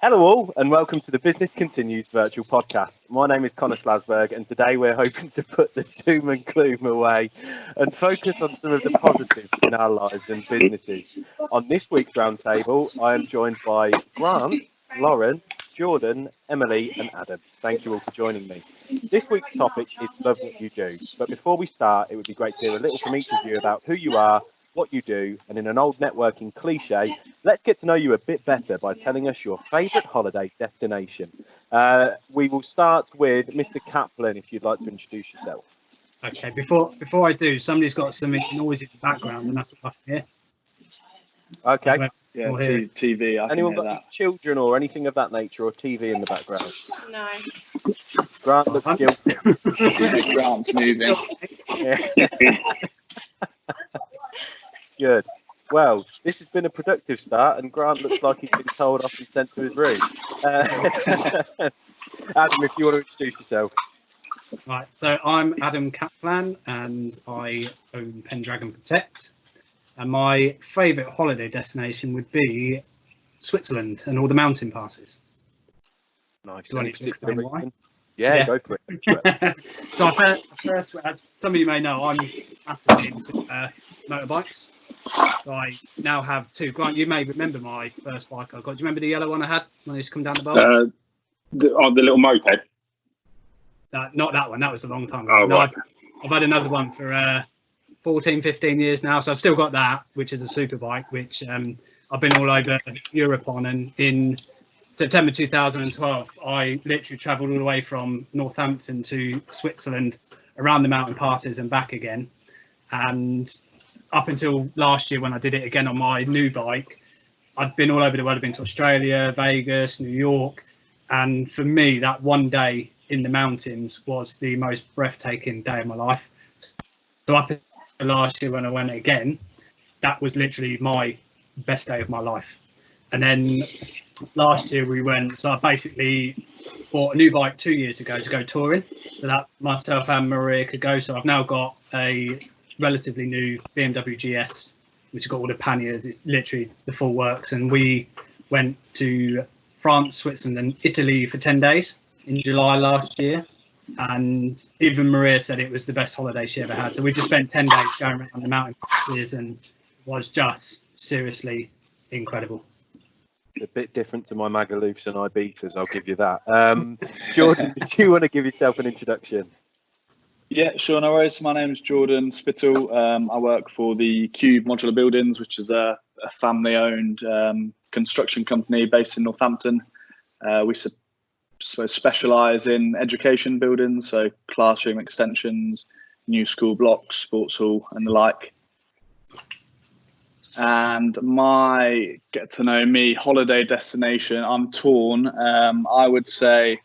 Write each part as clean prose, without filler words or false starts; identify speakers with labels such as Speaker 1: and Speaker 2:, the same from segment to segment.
Speaker 1: Hello all, and welcome to the Business Continues virtual podcast. My name is Connor Slasberg, and today we're hoping to put the doom and gloom away and focus on some of the positives in our lives and businesses. On this week's roundtable, I am joined by Grant, Lauren, Jordan, Emily, and Adam. Thank you all for joining me. This week's topic is Love What You Do. But before we start, it would be great to hear a little from each of you about who you are, what you do, and in an old networking cliche, let's get to know you a bit better by telling us your favourite holiday destination. We will start with Mr. Kaplan, if you'd like to introduce yourself.
Speaker 2: Okay, before I do, somebody's got some noise in the background, and that's what I can hear.
Speaker 1: Okay.
Speaker 3: Yeah, TV. I
Speaker 1: Anyone
Speaker 3: can
Speaker 1: got
Speaker 3: hear that.
Speaker 1: children or anything of that nature, or TV in the background?
Speaker 4: No.
Speaker 1: Grant looks guilty.
Speaker 3: Grant's moving.
Speaker 1: Good. Well, this has been a productive start, and Grant looks like he's been told off and sent to his room. Adam, if you want to introduce yourself.
Speaker 2: Right, so I'm Adam Kaplan, and I own Pendragon Protect. And my favourite holiday destination would be Switzerland and all the mountain passes.
Speaker 1: Nice.
Speaker 2: Do I need to explain why?
Speaker 1: Yeah, go for it.
Speaker 2: So first, as some of you may know, I'm massively into motorbikes. So I now have two. Grant, you may remember my first bike I got. Do you remember the yellow one I had when I used to come down the bowl?
Speaker 3: The little moped.
Speaker 2: Not that one. That was a long time ago.
Speaker 3: Oh,
Speaker 2: No,
Speaker 3: right.
Speaker 2: I've had another one for 14, 15 years now. So I've still got that, which is a super bike, which I've been all over Europe on. And in September 2012, I literally travelled all the way from Northampton to Switzerland, around the mountain passes and back again. And up until last year, when I did it again on my new bike, I'd been all over the world. I've been to Australia, Vegas, New York. And for me, that one day in the mountains was the most breathtaking day of my life. So up until last year, when I went again, that was literally my best day of my life. And then last year we went, so I basically bought a new bike 2 years ago to go touring, so that myself and Maria could go. So I've now got a relatively new BMW GS, which has got all the panniers. It's literally the full works. And we went to France, Switzerland and Italy for 10 days in July last year. And even Maria said it was the best holiday she ever had. So we just spent 10 days going around the mountain passes, and it was just seriously incredible.
Speaker 1: A bit different to my Magaloofs and Ibizas, I'll give you that. Jordan, do you want to give yourself an introduction?
Speaker 3: Yeah, sure, no worries. My name is Jordan Spittle. I work for the Cube Modular Buildings, which is a family-owned construction company based in Northampton. We specialise in education buildings, so classroom extensions, new school blocks, sports hall and the like. And my get to know me holiday destination, I'm torn. I would say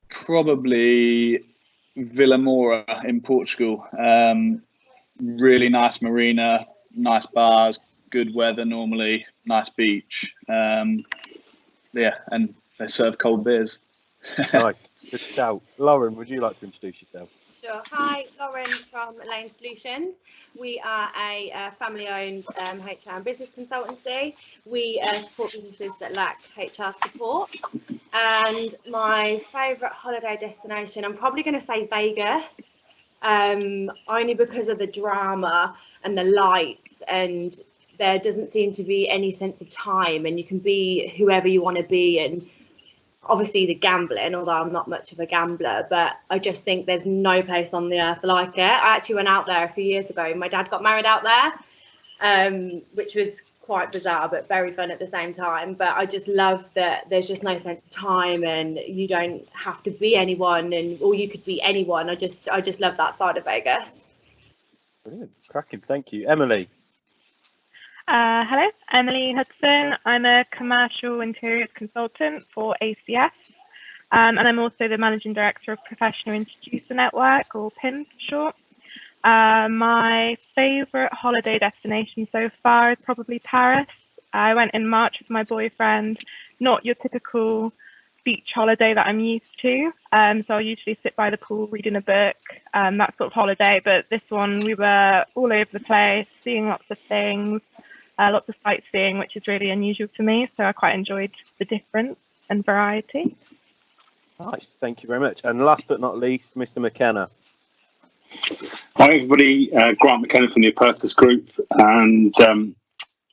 Speaker 3: probably Vila Moura in Portugal. Really nice marina, nice bars, good weather normally, nice beach. Yeah, and they serve cold beers.
Speaker 1: Nice, good shout. Lauren, would you like to introduce yourself?
Speaker 4: Sure. Hi, Lauren from Lane Solutions. We are a family-owned HR and business consultancy. We support businesses that lack HR support. And my favourite holiday destination, I'm probably going to say Vegas, only because of the drama and the lights, and there doesn't seem to be any sense of time, and you can be whoever you want to be. And obviously the gambling, although I'm not much of a gambler, but I just think there's no place on the earth like it. I actually went out there a few years ago. My dad got married out there, which was quite bizarre, but very fun at the same time. But I just love that there's just no sense of time, and you don't have to be anyone, or you could be anyone. I just love that side of Vegas.
Speaker 1: Brilliant, cracking, thank you. Emily.
Speaker 5: Hello, Emily Hudson. I'm a commercial interiors consultant for ACS, and I'm also the managing director of Professional Introducer Network, or PIN for short. My favourite holiday destination so far is probably Paris. I went in March with my boyfriend, not your typical beach holiday that I'm used to. So I usually sit by the pool reading a book, that sort of holiday. But this one, we were all over the place, seeing lots of things, lots of sightseeing, which is really unusual to me. So I quite enjoyed the difference and variety.
Speaker 1: Nice, thank you very much. And last but not least, Mr. McKenna.
Speaker 6: Hi everybody, Grant McKenna from the Apertus Group, and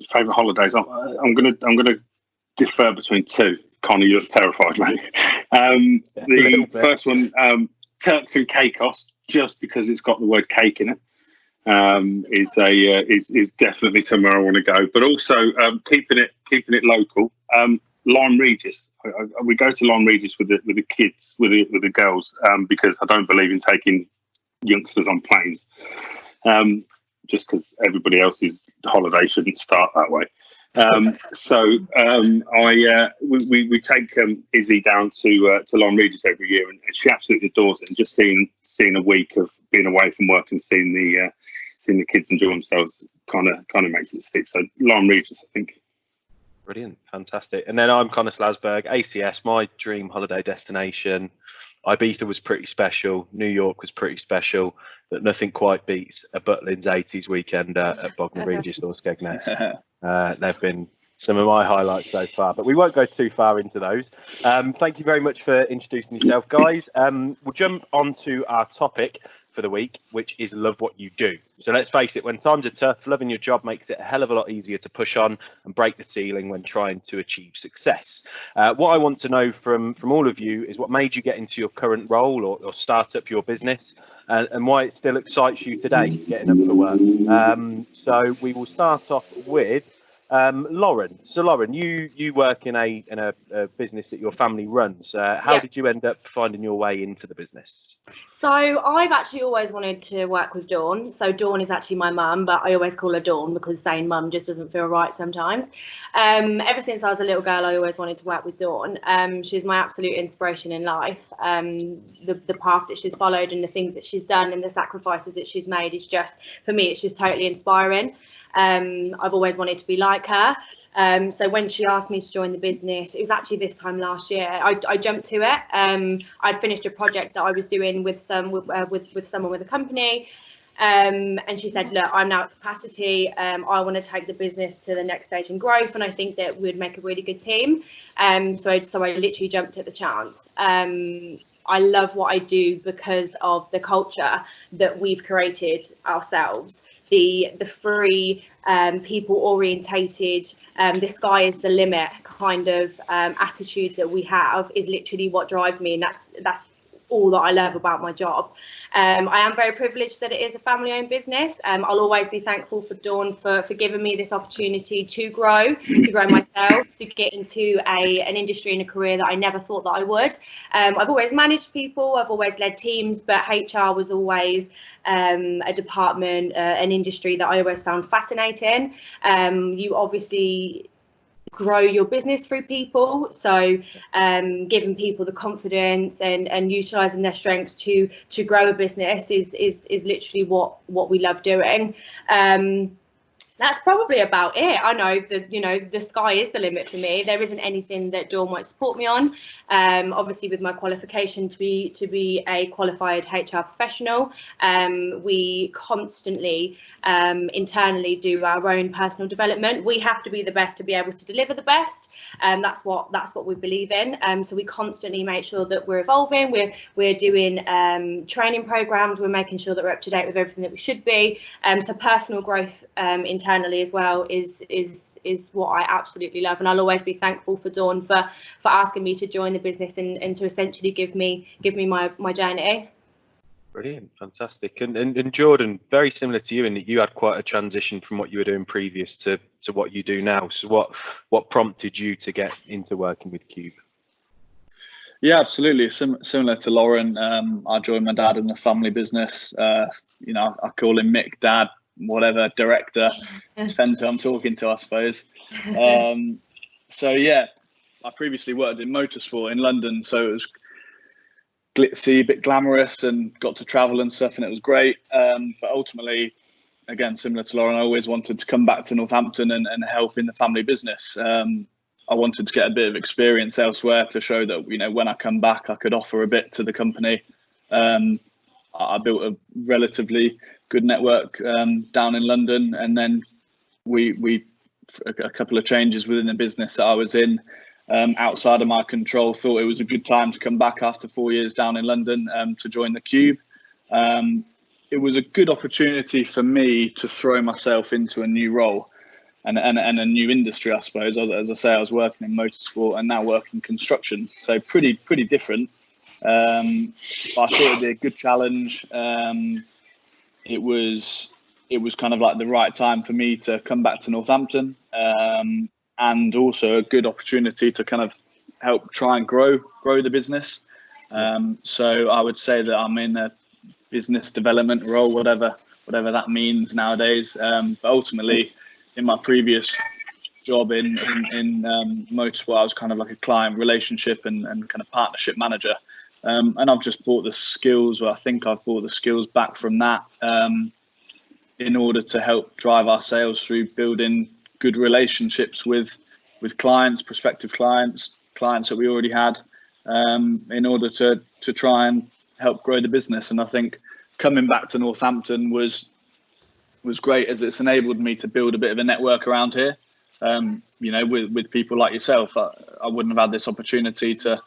Speaker 6: favourite holidays. I'm gonna defer between two. Connor, you look terrified, mate. The first one, Turks and Caicos, just because it's got the word cake in it, is definitely somewhere I want to go. But also keeping it local. Lyme Regis. We go to Lyme Regis with the kids, with the girls, because I don't believe in taking youngsters on planes. Just because everybody else's holiday shouldn't start that way. We take Izzy down to Lyme Regis every year, and she absolutely adores it. And just seeing a week of being away from work and seeing the kids enjoy themselves kind of makes it stick. So Lyme Regis, I think.
Speaker 1: Brilliant, fantastic. And then I'm Connor Slasberg, ACS, my dream holiday destination. Ibiza was pretty special, New York was pretty special, but nothing quite beats a Butlins 80s weekend at Bognor Regis or Skegness. They've been some of my highlights so far, but we won't go too far into those. Thank you very much for introducing yourself, guys. We'll jump on to our topic for the week, which is love what you do. So let's face it, when times are tough, loving your job makes it a hell of a lot easier to push on and break the ceiling when trying to achieve success. What I want to know from all of you is what made you get into your current role or start up your business, and why it still excites you today, getting up for work. So we will start off with Lauren. So Lauren, you work in a business that your family runs. How did you end up finding your way into the business?
Speaker 4: So I've actually always wanted to work with Dawn. So Dawn is actually my mum, but I always call her Dawn because saying mum just doesn't feel right sometimes. Ever since I was a little girl, I always wanted to work with Dawn. She's my absolute inspiration in life. The path that she's followed and the things that she's done and the sacrifices that she's made is just, for me, it's just totally inspiring. I've always wanted to be like her. So when she asked me to join the business, it was actually this time last year, I jumped to it. I'd finished a project that I was doing with someone with a company, and she said, look, I'm now at capacity. I want to take the business to the next stage in growth, and I think that we'd make a really good team. So I literally jumped at the chance. I love what I do because of the culture that we've created ourselves. The free, people orientated, the sky is the limit kind of attitude that we have is literally what drives me, and that's all that I love about my job. I am very privileged that it is a family-owned business. I'll always be thankful for Dawn for giving me this opportunity to grow myself, to get into an industry and a career that I never thought that I would. I've always managed people, I've always led teams, but HR was always a department, an industry that I always found fascinating. You obviously grow your business through people, so giving people the confidence and utilizing their strengths to grow a business is literally what we love doing. That's probably about it. I know that, the sky is the limit for me. There isn't anything that Dawn won't support me on. Obviously, with my qualification to be a qualified HR professional, we constantly internally do our own personal development. We have to be the best to be able to deliver the best. That's what we believe in. So we constantly make sure that we're evolving. We're doing training programs. We're making sure that we're up to date with everything that we should be. So personal growth internally as well is what I absolutely love, and I'll always be thankful for Dawn for asking me to join the business and to essentially give me my journey.
Speaker 1: Brilliant, fantastic. And Jordan, very similar to you in that you had quite a transition from what you were doing previous to what you do now. So what prompted you to get into working with Cube?
Speaker 3: Yeah, absolutely. Similar to Lauren, I joined my dad in the family business. I call him Mick, Dad, whatever, director. Depends who I'm talking to, I suppose. So yeah, I previously worked in motorsport in London, so it was glitzy, a bit glamorous, and got to travel and stuff, and it was great. But ultimately, again, similar to Lauren, I always wanted to come back to Northampton and help in the family business. I wanted to get a bit of experience elsewhere to show that, when I come back, I could offer a bit to the company. I built a relatively good network down in London, and then we a couple of changes within the business that I was in, outside of my control. Thought it was a good time to come back after 4 years down in London, to join the Cube. It was a good opportunity for me to throw myself into a new role and a new industry, I suppose. As I say, I was working in motorsport and now working in construction, so pretty different. But I thought it'd be a good challenge. It was kind of like the right time for me to come back to Northampton, and also a good opportunity to kind of help try and grow the business. So I would say that I'm in a business development role, whatever that means nowadays. But ultimately, in my previous job in motorsport, I was kind of like a client relationship and kind of partnership manager. And I've just brought the skills, or I think I've brought the skills back from that, in order to help drive our sales through building good relationships with clients, prospective clients that we already had, in order to try and help grow the business. And I think coming back to Northampton was great, as it's enabled me to build a bit of a network around here. With people like yourself, I wouldn't have had this opportunity to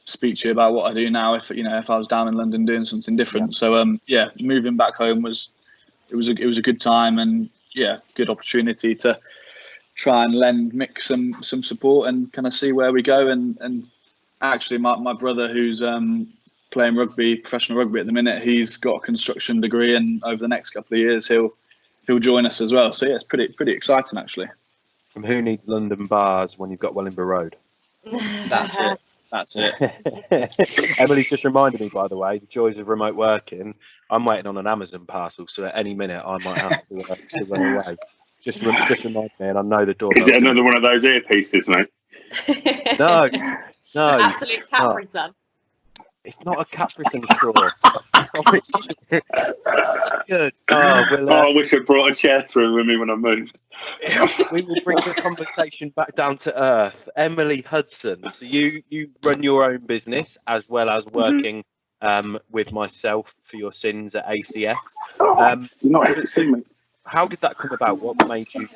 Speaker 3: speak to you about what I do now if I was down in London doing something different. So moving back home was a good time, and good opportunity to try and lend Mick some support and kind of see where we go. And actually my brother, who's playing professional rugby at the minute, he's got a construction degree, and over the next couple of years he'll join us as well. So it's pretty exciting, actually.
Speaker 1: And who needs London bars when you've got Wellingborough Road?
Speaker 3: That's it.
Speaker 1: Emily's just reminded me, by the way, the joys of remote working. I'm waiting on an Amazon parcel, so at any minute I might have to run away. Just remind me, and I know the door.
Speaker 6: Is it another one of those earpieces, mate?
Speaker 1: No.
Speaker 4: Absolute Capri Sun.
Speaker 1: It's not a Capri Sun straw. Good.
Speaker 6: I wish I brought a chair through with me when I moved.
Speaker 1: We will bring the conversation back down to earth. Emily Hudson, so you run your own business as well as working with myself for your sins at ACS.
Speaker 6: You're not able to see me.
Speaker 1: How did that come about? What made you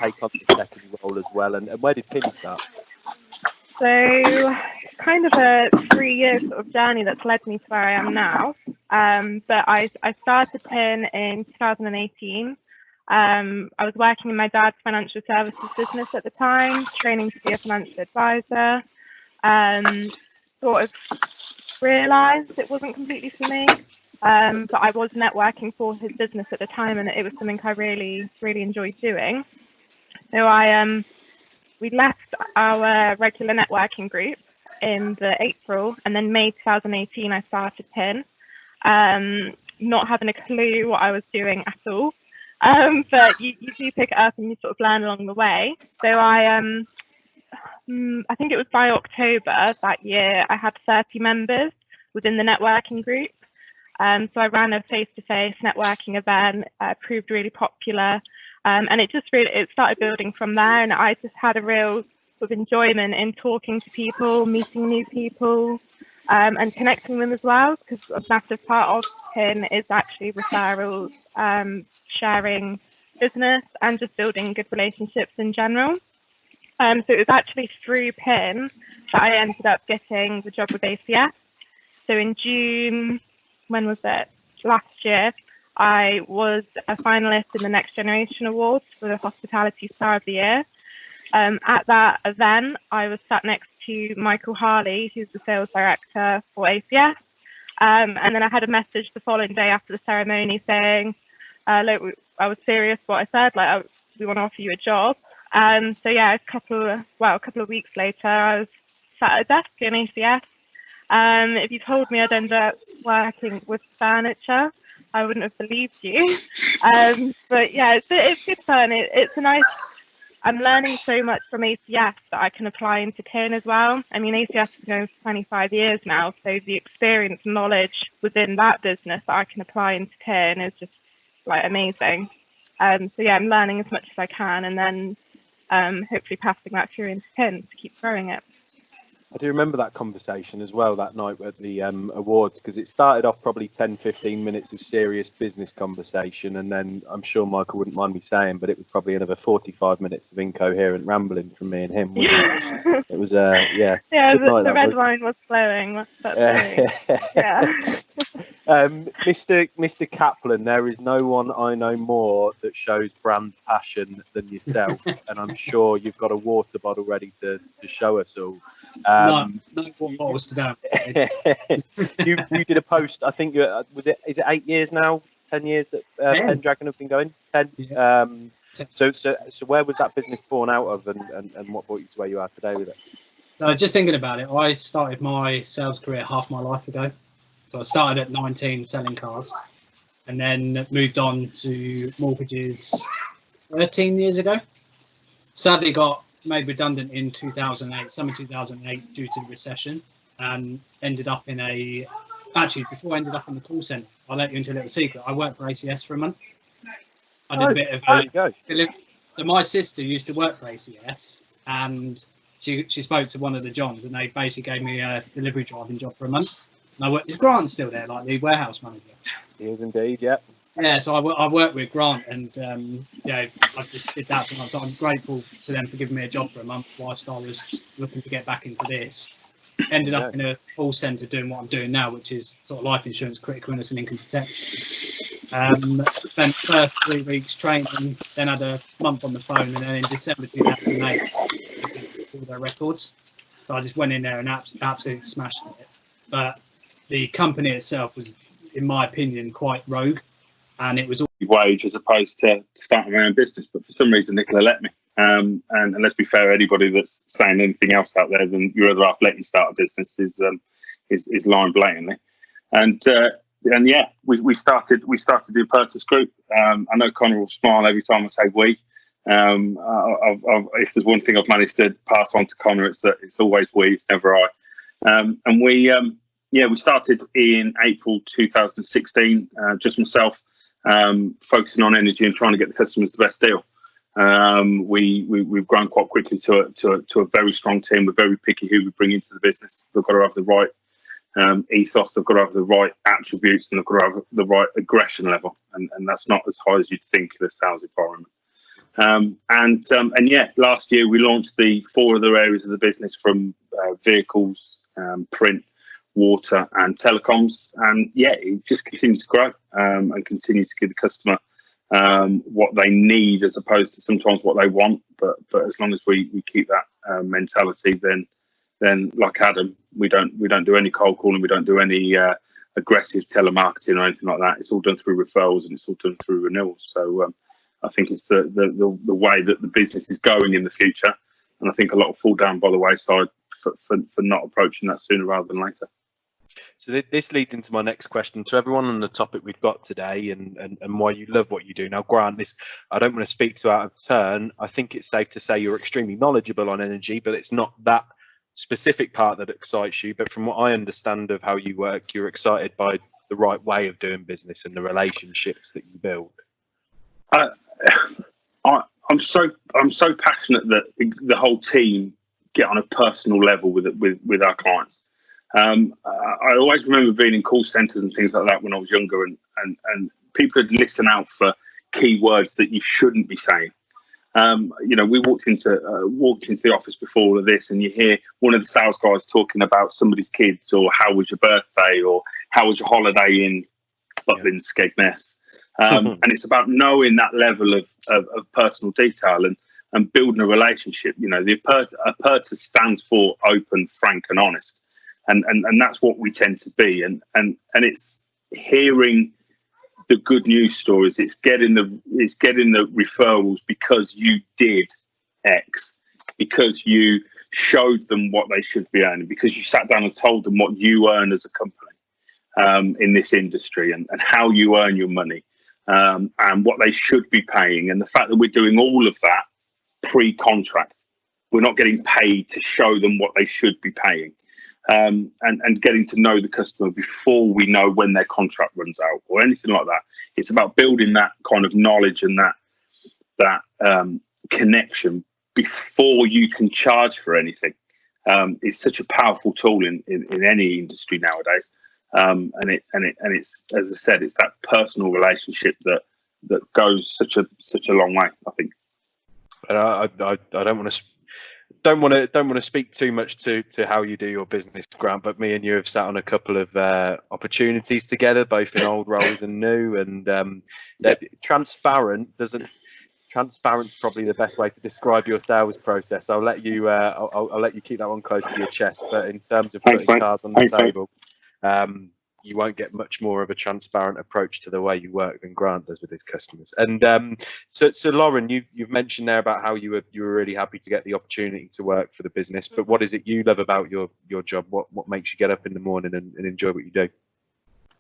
Speaker 1: take on the second role as well, and where did Pin start?
Speaker 5: So kind of a 3-year sort of journey that's led me to where I am now. But I started PIN in 2018. I was working in my dad's financial services business at the time, training to be a financial advisor. Sort of realised it wasn't completely for me, but I was networking for his business at the time, and it was something I really enjoyed doing. So we left our regular networking group in April, and then May 2018 I started PIN, not having a clue what I was doing at all, but you do pick it up and you sort of learn along the way. So I think it was by October that year I had 30 members within the networking group. So I ran a face-to-face networking event, proved really popular. And it started building from there, and I just had a real sort of enjoyment in talking to people, meeting new people, and connecting them as well, because a massive part of PIN is actually referrals, sharing business, and just building good relationships in general. So it was actually through PIN that I ended up getting the job with ACS. So in June, when was it? Last year, I was a finalist in the Next Generation Awards for the Hospitality Star of the Year. At that event, I was sat next to Michael Harley, who's the sales director for ACS. And then I had a message the following day after the ceremony saying, look, I was serious what I said, like, we want to offer you a job. So yeah, a couple of weeks later, I was sat at a desk in ACS. If you told me I'd end up working with furniture, I wouldn't have believed you. But yeah, it's good fun. It's a nice, I'm learning so much from ACS that I can apply into PIN as well. I mean, ACS has been going for 25 years now, so the experience and knowledge within that business that I can apply into PIN is just like amazing. So yeah, I'm learning as much as I can, and then hopefully passing that through into PIN to keep growing it.
Speaker 1: I do remember that conversation as well that night at the awards, because it started off probably 10-15 minutes of serious business conversation, and then I'm sure Michael wouldn't mind me saying, but it was probably another 45 minutes of incoherent rambling from me and him, wasn't it? It was
Speaker 5: yeah, the red wine was flowing. Yeah.
Speaker 1: Mr. Kaplan, there is no one I know more that shows brand passion than yourself, and I'm sure you've got a water bottle ready to show us all.
Speaker 2: No water bottles today.
Speaker 1: you did a post, I think, is it 8 years now, 10 years that Pendragon have been going? 10.
Speaker 2: Yeah.
Speaker 1: So where was that business born out of, and what brought you to where you are today with it?
Speaker 2: So just thinking about it, I started my sales career half my life ago. So I started at 19 selling cars, and then moved on to mortgages 13 years ago. Sadly got made redundant in 2008, summer 2008, due to the recession, and ended up in before I ended up in the call centre, I'll let you into a little secret. I worked for ACS for a month. I did a bit of so my sister used to work for ACS, and she spoke to one of the Johns, and they basically gave me a delivery driving job for a month. And is Grant still there, like the warehouse manager?
Speaker 1: He is indeed, yeah.
Speaker 2: Yeah, so I worked with Grant, and I just did that for a month. So I'm grateful to them for giving me a job for a month whilst I was looking to get back into this. Ended up in a call centre doing what I'm doing now, which is sort of life insurance, critical illness and income protection. Spent the first 3 weeks training, then had a month on the phone, and then in December 2008, all their records. So I just went in there and absolutely smashed it. But the company itself was, in my opinion, quite rogue, and it was all
Speaker 6: wage as opposed to starting my own business. But for some reason, Nicola let me. And let's be fair, anybody that's saying anything else out there than your other half let you start a business is lying blatantly. And yeah, we started the Purchase Group. I know Connor will smile every time I say we. If there's one thing I've managed to pass on to Connor, it's that it's always we, it's never I. And we started in April 2016, just myself, focusing on energy and trying to get the customers the best deal. We've grown quite quickly to a very strong team. We're very picky who we bring into the business. They've got to have the right ethos, they've got to have the right attributes, and they've got to have the right aggression level. And that's not as high as you'd think in a sales environment. And yeah, last year we launched the 4 other areas of the business, from vehicles, print, water and telecoms, and yeah, it just continues to grow and continues to give the customer what they need as opposed to sometimes what they want. But as long as we keep that mentality, then like Adam, we don't do any cold calling, we don't do any aggressive telemarketing or anything like that. It's all done through referrals and it's all done through renewals. So I think it's the way that the business is going in the future, and I think a lot will fall down by the wayside for not approaching that sooner rather than later.
Speaker 1: So this leads into my next question to everyone on the topic we've got today, and why you love what you do. Now, Grant, this I don't want to speak to out of turn. I think it's safe to say you're extremely knowledgeable on energy, but it's not that specific part that excites you. But from what I understand of how you work, you're excited by the right way of doing business and the relationships that you build. I'm so passionate that the whole team get on a personal level with our clients. I always remember being in call centres and things like that when I was younger, and people would listen out for key words that you shouldn't be saying. We walked into the office before all of this, and you hear one of the sales guys talking about somebody's kids, or how was your birthday, or how was your holiday in Butlin, Skegness. And it's about knowing that level of personal detail and building a relationship. The Aperta stands for open, frank, and honest, and that's what we tend to be. And it's hearing the good news stories. It's getting the referrals because you did X, because you showed them what they should be earning, because you sat down and told them what you earn as a company in this industry, and how you earn your money. And what they should be paying, and the fact that we're doing all of that pre-contract. We're not getting paid to show them what they should be paying, and getting to know the customer before we know when their contract runs out or anything like that. It's about building that kind of knowledge and that connection before you can charge for anything.
Speaker 6: is such a powerful tool in any industry nowadays. And it's, as I said, it's that personal relationship that goes such a long way, I think.
Speaker 1: And I don't want to speak too much to how you do your business, Grant, but me and you have sat on a couple of opportunities together, both in old roles and new, and transparent's probably the best way to describe your sales process. I'll let you I'll let you keep that one close to your chest, but in terms of putting cards on the table, you won't get much more of a transparent approach to the way you work than Grant does with his customers. And so Lauren, you've mentioned there about how you were really happy to get the opportunity to work for the business, but what is it you love about your job? What makes you get up in the morning and enjoy what you do?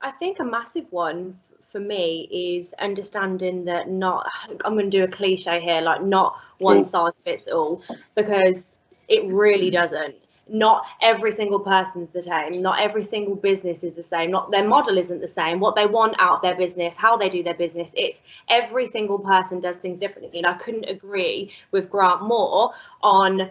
Speaker 4: I think a massive one for me is understanding that I'm going to do a cliche here, like not one size fits all, because it really doesn't. Not every single person's the same. Not every single business is the same. Not their model isn't the same. What they want out of their business, how they do their business, it's every single person does things differently. And I couldn't agree with Grant more on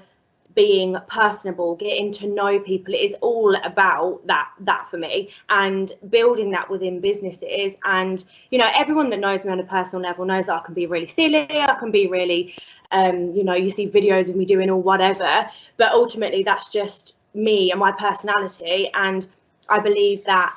Speaker 4: being personable, getting to know people. It is all about that for me, and building that within businesses. And everyone that knows me on a personal level knows that I can be really silly, I can be really you see videos of me doing or whatever, but ultimately that's just me and my personality. And I believe that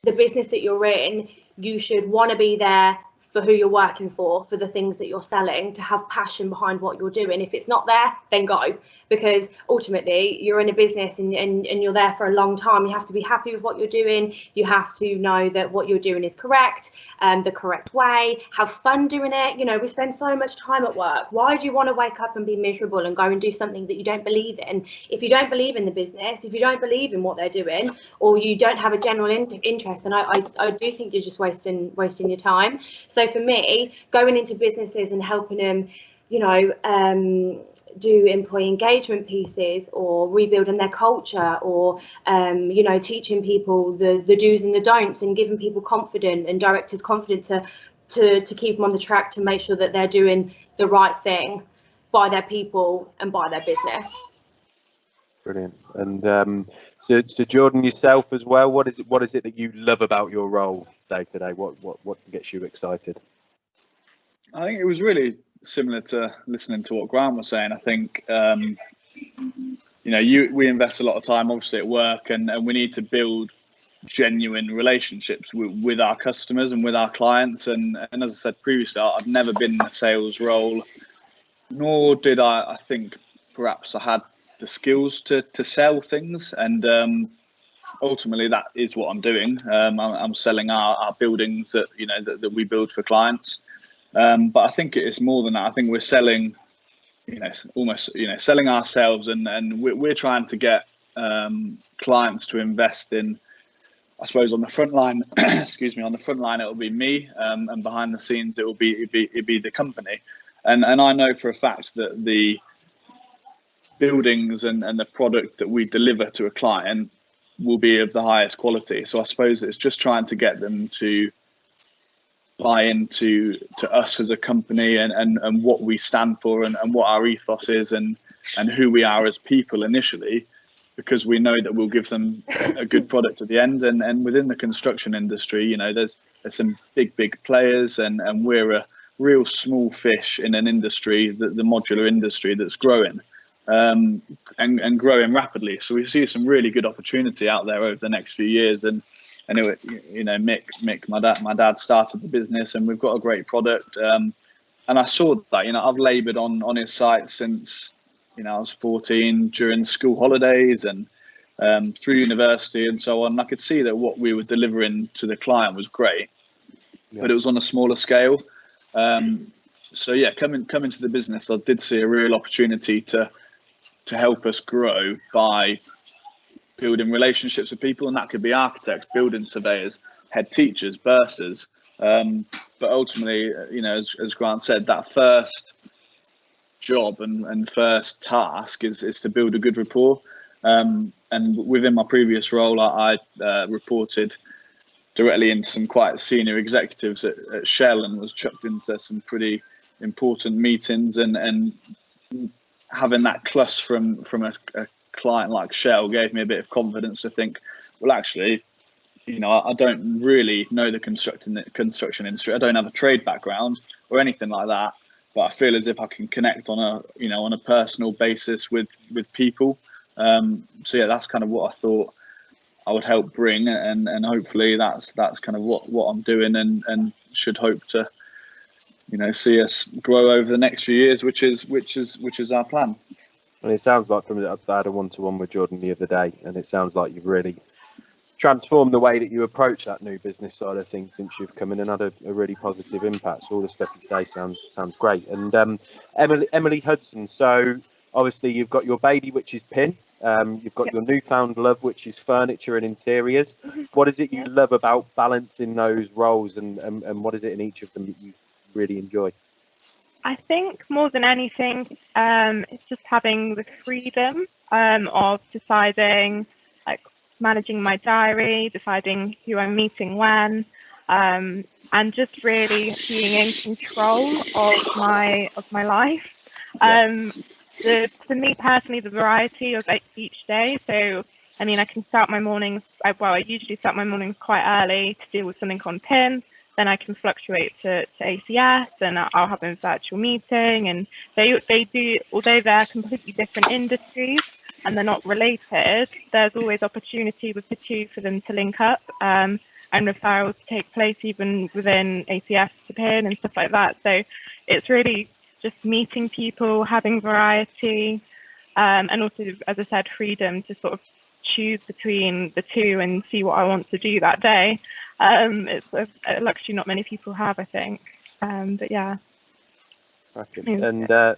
Speaker 4: the business that you're in, you should want to be there for who you're working for the things that you're selling, to have passion behind what you're doing. If it's not there, then go, because ultimately you're in a business and you're there for a long time. You have to be happy with what you're doing. You have to know that what you're doing is correct, the correct way, have fun doing it. We spend so much time at work. Why do you want to wake up and be miserable and go and do something that you don't believe in? If you don't believe in the business, if you don't believe in what they're doing, or you don't have a general interest, and I do think you're just wasting your time. So for me, going into businesses and helping them, do employee engagement pieces, or rebuilding their culture, or teaching people the do's and the don'ts, and giving people confidence and directors confidence to keep them on the track, to make sure that they're doing the right thing by their people and by their business.
Speaker 1: Brilliant. And so Jordan, yourself as well, what is it that you love about your role day to day? What gets you excited?
Speaker 3: I think it was really similar to listening to what Grant was saying. I think we invest a lot of time obviously at work, and we need to build genuine relationships with our customers and with our clients. And as I said previously, I've never been in a sales role, nor did I think perhaps I had the skills to sell things. And ultimately that is what I'm doing. I'm selling our buildings that we build for clients. But I think it is more than that. I think we're selling, almost, selling ourselves, and we're trying to get clients to invest in, I suppose, on the front line. Excuse me, on the front line it'll be me, and behind the scenes it'll be the company. And I know for a fact that the buildings and the product that we deliver to a client will be of the highest quality. So I suppose it's just trying to get them to buy into us as a company, and what we stand for, and what our ethos is, and who we are as people initially, because we know that we'll give them a good product at the end. And within the construction industry, there's some big players, and we're a real small fish in an industry, the modular industry, that's growing and growing rapidly. So we see some really good opportunity out there over the next few years. And Mick, my dad started the business, and we've got a great product. And I saw that, I've laboured on his site since, I was 14, during school holidays and through university and so on. And I could see that what we were delivering to the client was great, but it was on a smaller scale. So yeah, coming to the business, I did see a real opportunity to help us grow by building relationships with people, and that could be architects, building surveyors, head teachers, bursars. But ultimately, as Grant said, that first job and first task is to build a good rapport. And within my previous role, I reported directly into some quite senior executives at Shell, and was chucked into some pretty important meetings, and having that trust from a client like Shell gave me a bit of confidence to think, well, actually, I don't really know the construction industry. I don't have a trade background or anything like that, but I feel as if I can connect on a personal basis with people. So yeah, that's kind of what I thought I would help bring, and hopefully that's kind of what I'm doing, and should hope to see us grow over the next few years, which is our plan.
Speaker 1: And it sounds like, from I had a one-to-one with Jordan the other day, and it sounds like you've really transformed the way that you approach that new business side of things since you've come in, and had a really positive impact. So all the stuff you say sounds great. And Emily Hudson, so obviously you've got your baby, which is Pin. You've got your newfound love, which is furniture and interiors. What is it you love about balancing those roles, and what is it in each of them that you really enjoy?
Speaker 5: I think more than anything, it's just having the freedom of deciding, like managing my diary, deciding who I'm meeting when, and just really being in control of my life. For me personally, the variety of each day. So, I mean, I can start my mornings, I usually start my mornings quite early to deal with something on PIN. Then I can fluctuate to ACS, and I'll have a virtual meeting. And they do, although they're completely different industries and they're not related, there's always opportunity with the two for them to link up, and referrals take place even within ACS to PIN and stuff like that. So it's really just meeting people, having variety, and also, as I said, freedom to sort of choose between the two and see what I want to do that day. It's a luxury not many people have, I think. But yeah.
Speaker 1: And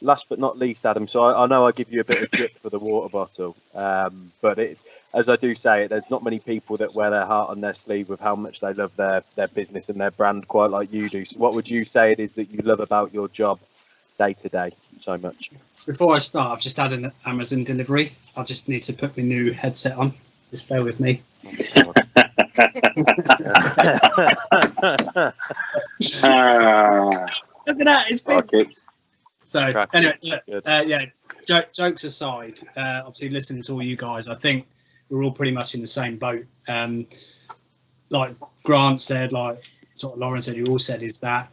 Speaker 1: last but not least, Adam, so I know I give you a bit of drip for the water bottle, but as I do say, there's not many people that wear their heart on their sleeve with how much they love their business and their brand quite like you do. So what would you say it is that you love about your job day to day so much?
Speaker 2: Before I start, I've just had an Amazon delivery. So I just need to put my new headset on. Just bear with me.
Speaker 6: Look
Speaker 2: at that, it's big.
Speaker 6: Okay.
Speaker 2: So anyway, jokes aside, obviously listening to all you guys, I think we're all pretty much in the same boat. Like Grant said, like sort of Lauren said, you all said, is that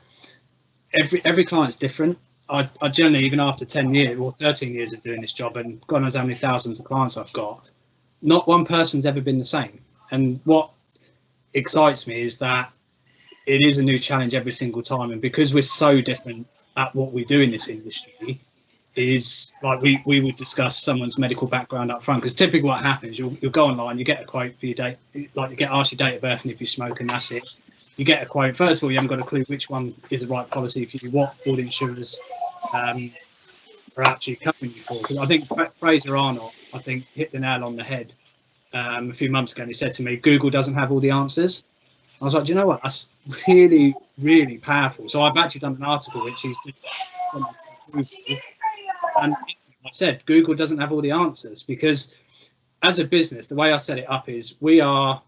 Speaker 2: every client's different. I generally, even after 10 years or 13 years of doing this job, and God knows how many thousands of clients I've got, not one person's ever been the same. And what excites me is that it is a new challenge every single time. And because we're so different at what we do in this industry, is like we would discuss someone's medical background up front, because typically what happens, you'll go online, you get a quote for your date, like you get asked your date of birth and if you smoke, and that's it. You get a quote. First of all, you haven't got a clue which one is the right policy for you, what all the insurers are actually covering you for. Because I think Fraser Arnott, I think, hit the nail on the head a few months ago, and he said to me, Google doesn't have all the answers. I was like, do you know what? That's really, really powerful. So I've actually done an article which is and I said Google doesn't have all the answers, because as a business, the way I set it up is we are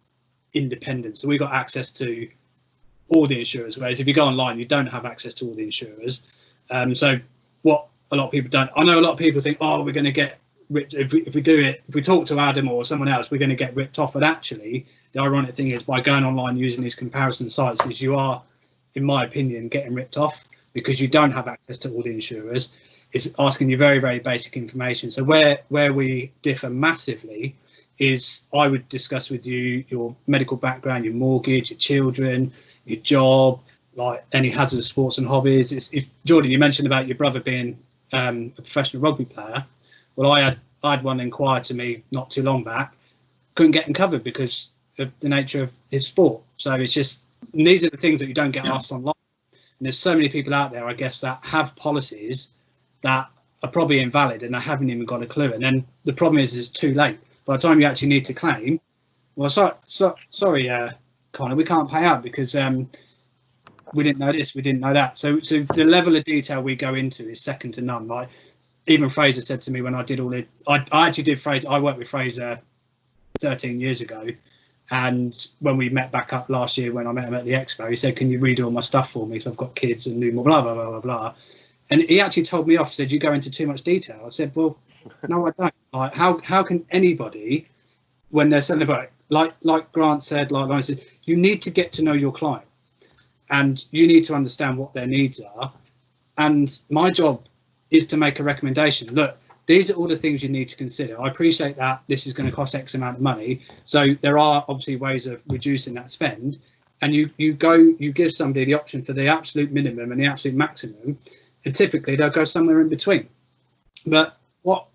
Speaker 2: independent, so we got access to all the insurers, whereas if you go online, you don't have access to all the insurers. So what a lot of people don't, I know a lot of people think, oh, we're going to get ripped if we do it, if we talk to Adam or someone else, we're going to get ripped off. But actually, the ironic thing is, by going online using these comparison sites, is you are, in my opinion, getting ripped off, because you don't have access to all the insurers. It's asking you very, very basic information. So where we differ massively is, I would discuss with you your medical background, your mortgage, your children, your job, like any hazardous sports and hobbies. If Jordan, you mentioned about your brother being a professional rugby player. Well, I had one inquire to me not too long back, couldn't get him covered because of the nature of his sport. So it's just, these are the things that you don't get asked online. And there's so many people out there, I guess, that have policies that are probably invalid and I haven't even got a clue. And then the problem is it's too late. By the time you actually need to claim, well, sorry, Connor, we can't pay out because we didn't know this, we didn't know that. So the level of detail we go into is second to none. Like even Fraser said to me when I did all it, I actually did Fraser. I worked with Fraser 13 years ago, and when we met back up last year, when I met him at the expo, he said, "Can you redo all my stuff for me? So I've got kids and new blah blah blah blah blah." And he actually told me off. Said, "You go into too much detail." I said, "Well, No, I don't. Like, how can anybody, when they're selling about, like Grant said, like I said, you need to get to know your client, and you need to understand what their needs are. And my job is to make a recommendation. Look, these are all the things you need to consider. I appreciate that this is going to cost X amount of money, so there are obviously ways of reducing that spend. And you give somebody the option for the absolute minimum and the absolute maximum, and typically they'll go somewhere in between. But what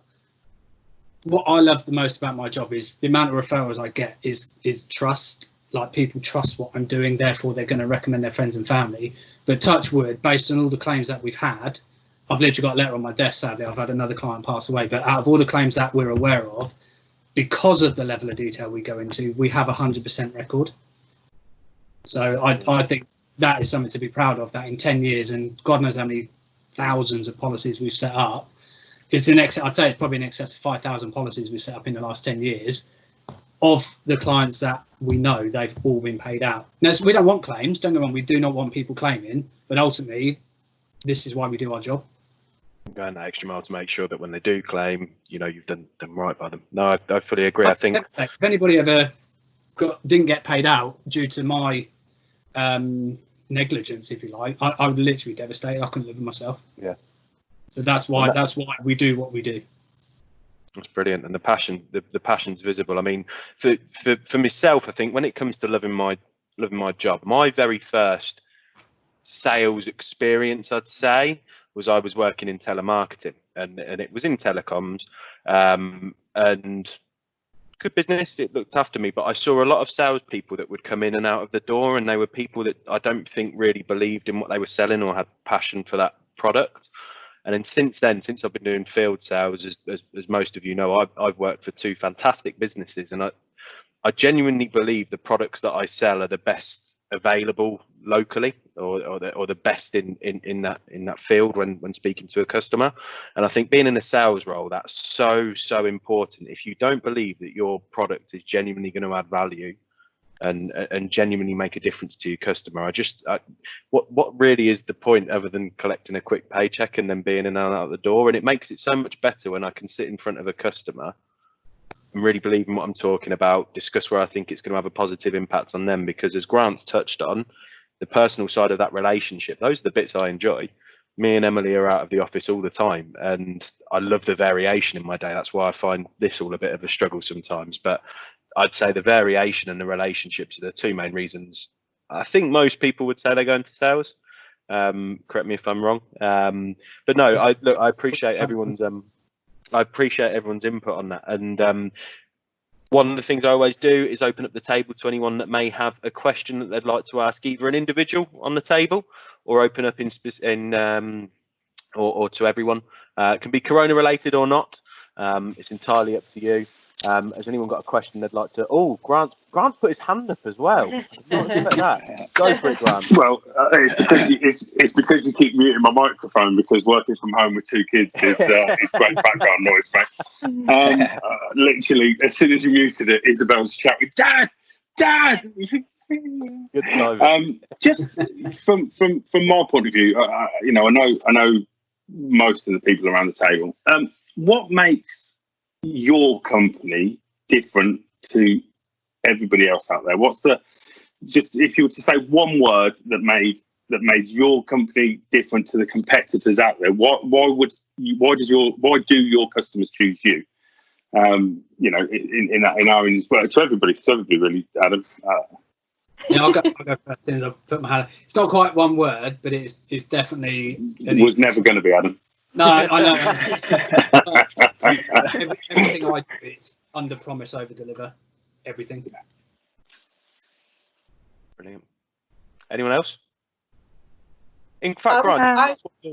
Speaker 2: I love the most about my job is the amount of referrals I get is trust. Like, people trust what I'm doing, therefore they're going to recommend their friends and family. But touch wood, based on all the claims that we've had, I've literally got a letter on my desk, sadly. I've had another client pass away, but out of all the claims that we're aware of, because of the level of detail we go into, we have 100% record. So I think that is something to be proud of, that in 10 years, and God knows how many thousands of policies we've set up, I'd say it's probably in excess of 5,000 policies we've set up in the last 10 years. Of the clients that we know, they've all been paid out. Now, we don't want claims, don't get me wrong, we do not want people claiming, but ultimately, this is why we do our job.
Speaker 1: Going that extra mile to make sure that when they do claim, you've done right by them. No, I fully agree. I think
Speaker 2: if anybody ever didn't get paid out due to my negligence, if you like, I would literally be devastated. I couldn't live with myself.
Speaker 1: Yeah.
Speaker 2: So that's why we do what we do.
Speaker 1: That's brilliant, and the passion's visible. I mean, for myself, I think when it comes to loving my job, my very first sales experience, I'd say, was I was working in telemarketing, and it was in telecoms, and good business. It looked after me, but I saw a lot of salespeople that would come in and out of the door, and they were people that I don't think really believed in what they were selling or had passion for that product. And then since I've been doing field sales, as most of you know, I've worked for 2 fantastic businesses, and I genuinely believe the products that I sell are the best available locally, or the best in that field when speaking to a customer. And I think being in a sales role, that's so important. If you don't believe that your product is genuinely going to add value and genuinely make a difference to your customer, what really is the point other than collecting a quick paycheck and then being in and out the door? And it makes it so much better when I can sit in front of a customer and really believe in what I'm talking about, discuss where I think it's going to have a positive impact on them, because as Grant's touched on, the personal side of that relationship, those are the bits I enjoy. Me and Emily are out of the office all the time, and I love the variation in my day. That's why I find this all a bit of a struggle sometimes, but I'd say the variation and the relationships are the 2 main reasons. I think most people would say they go into sales. Correct me if I'm wrong. But no, I appreciate everyone's input on that. And one of the things I always do is open up the table to anyone that may have a question that they'd like to ask either an individual on the table, or open up or to everyone. It can be Corona related or not. It's entirely up to you. Has anyone got a question they'd like to? Oh, Grant put his hand up as well. Go for it, Grant.
Speaker 6: Well, it's because you keep muting my microphone, because working from home with 2 kids is great background noise, mate. Literally, as soon as you muted it, Isabel's shouting, "Dad!
Speaker 1: Good time.
Speaker 6: Just from my point of view, I know most of the people around the table. What makes your company different to everybody else out there? Just if you were to say one word that made your company different to the competitors out there, why do your customers choose you? In our well, to everybody really, Adam.
Speaker 2: Yeah, I'll go first as soon as I put my hand up. It's not quite one word, but it's definitely.
Speaker 6: It was never going to be, Adam.
Speaker 2: No, I know. Everything I do is under promise, over deliver. Everything.
Speaker 1: Brilliant. Anyone else? In fact,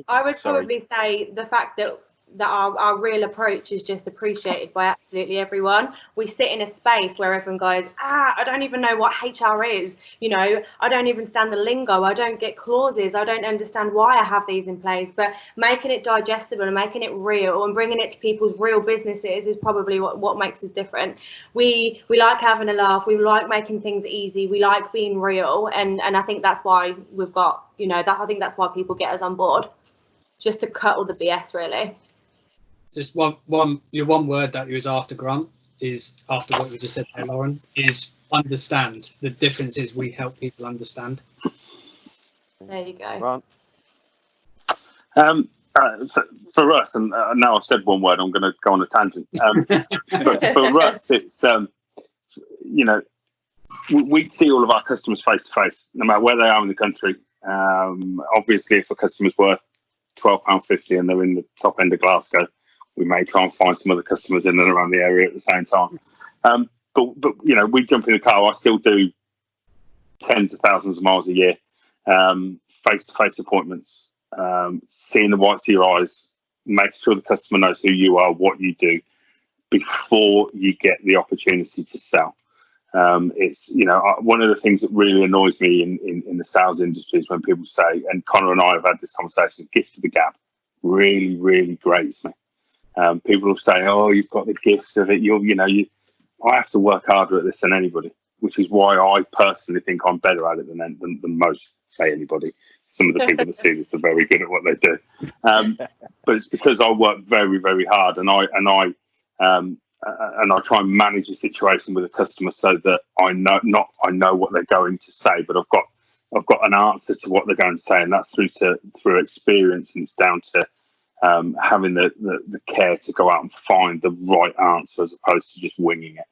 Speaker 4: I would probably say the fact that our real approach is just appreciated by absolutely everyone. We sit in a space where everyone goes, I don't even know what HR is, I don't even understand the lingo, I don't get clauses, I don't understand why I have these in place. But making it digestible and making it real and bringing it to people's real businesses is probably what makes us different. We like having a laugh, we like making things easy, we like being real, and I think that's why we've got, I think that's why people get us on board, just to cut all the BS, really.
Speaker 2: Just your one word that you was after, Grant, is after what you just said there, Lauren, is understand. The difference is we help people understand.
Speaker 4: There you go.
Speaker 1: Grant?
Speaker 6: For us, and now I've said one word, I'm going to go on a tangent. But for us, it's you know, we see all of our customers face to face, no matter where they are in the country. Obviously, if a customer's worth £12.50 and they're in the top end of Glasgow, we may try and find some other customers in and around the area at the same time. But you know, we jump in the car. I still do tens of thousands of miles a year, face-to-face appointments, seeing the whites of your eyes, making sure the customer knows who you are, what you do, before you get the opportunity to sell. It's, you know, one of the things that really annoys me in the sales industry is when people say, and Connor and I have had this conversation, gift of the gab really, really grates me. People will say, "Oh, you've got the gift of it. I have to work harder at this than anybody," which is why I personally think I'm better at it than most. Say anybody. Some of the people that see this are very good at what they do, but it's because I work very, very hard, and I try and manage the situation with a customer so that I know what they're going to say, but I've got an answer to what they're going to say, and that's through experience, and it's down to having the care to go out and find the right answer as opposed to just winging it.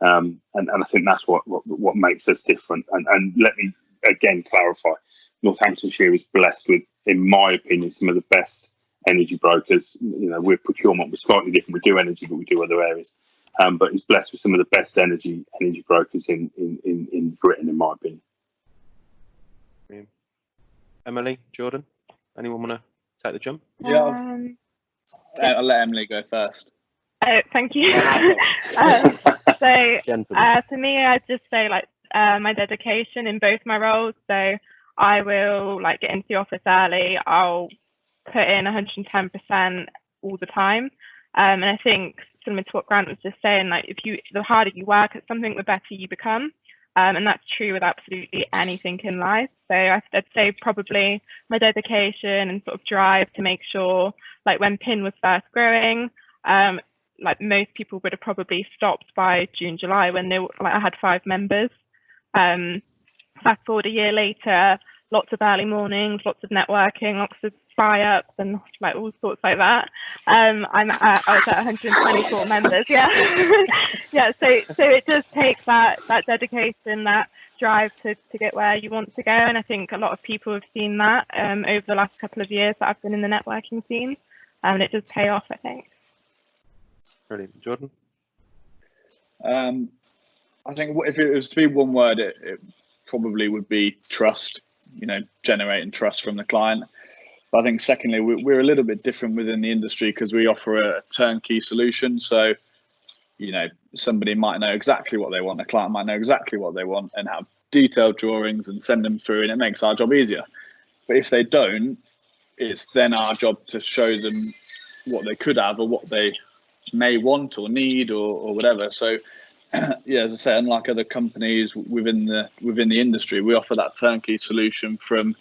Speaker 6: And I think that's what makes us different. And let me again clarify, Northamptonshire is blessed with, in my opinion, some of the best energy brokers. You know, we're procurement, we're slightly different. We do energy, but we do other areas. But it's blessed with some of the best energy brokers in Britain, in my opinion.
Speaker 1: Emily, Jordan, anyone want to take the jump?
Speaker 3: Yeah, I'll let Emily go first.
Speaker 5: Thank you. For me, I'd just say my dedication in both my roles. So I will get into the office early. I'll put in 110% all the time. And I think similar to what Grant was just saying, the harder you work at something, the better you become. And that's true with absolutely anything in life. So I'd say probably my dedication and sort of drive to make sure, when PIN was first growing, most people would have probably stopped by June, July when I had 5 members. Fast forward a year later, lots of early mornings, lots of networking, lots of fly-ups and all sorts like that. I was at 124 members, yeah. Yeah, so it does take that dedication, that drive to get where you want to go. And I think a lot of people have seen that over the last couple of years that I've been in the networking scene. And it does pay off, I think.
Speaker 1: Brilliant. Jordan?
Speaker 3: I think if it was to be one word, it probably would be trust, generating trust from the client. But I think secondly, we're a little bit different within the industry because we offer a turnkey solution. So, somebody might know exactly what they want, a client might know exactly what they want and have detailed drawings and send them through, and it makes our job easier. But if they don't, it's then our job to show them what they could have or what they may want or need or whatever. So, yeah, as I say, unlike other companies within the industry, we offer that turnkey solution from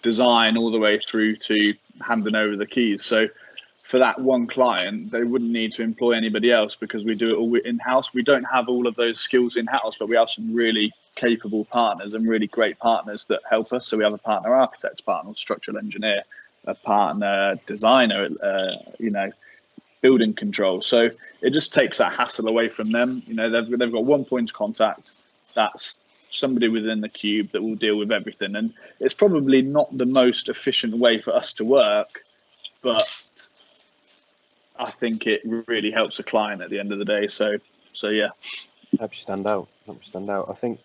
Speaker 3: design all the way through to handing over the keys. So for that one client, they wouldn't need to employ anybody else because we do it all in-house. We don't have all of those skills in-house, but we have some really capable partners and really great partners that help us. So we have a partner architect, partner structural engineer, a partner designer, building control. So it just takes that hassle away from them. They've got one point of contact. That's somebody within the cube that will deal with everything. And it's probably not the most efficient way for us to work, but I think it really helps a client at the end of the day. So yeah.
Speaker 1: Helps you stand out. I think.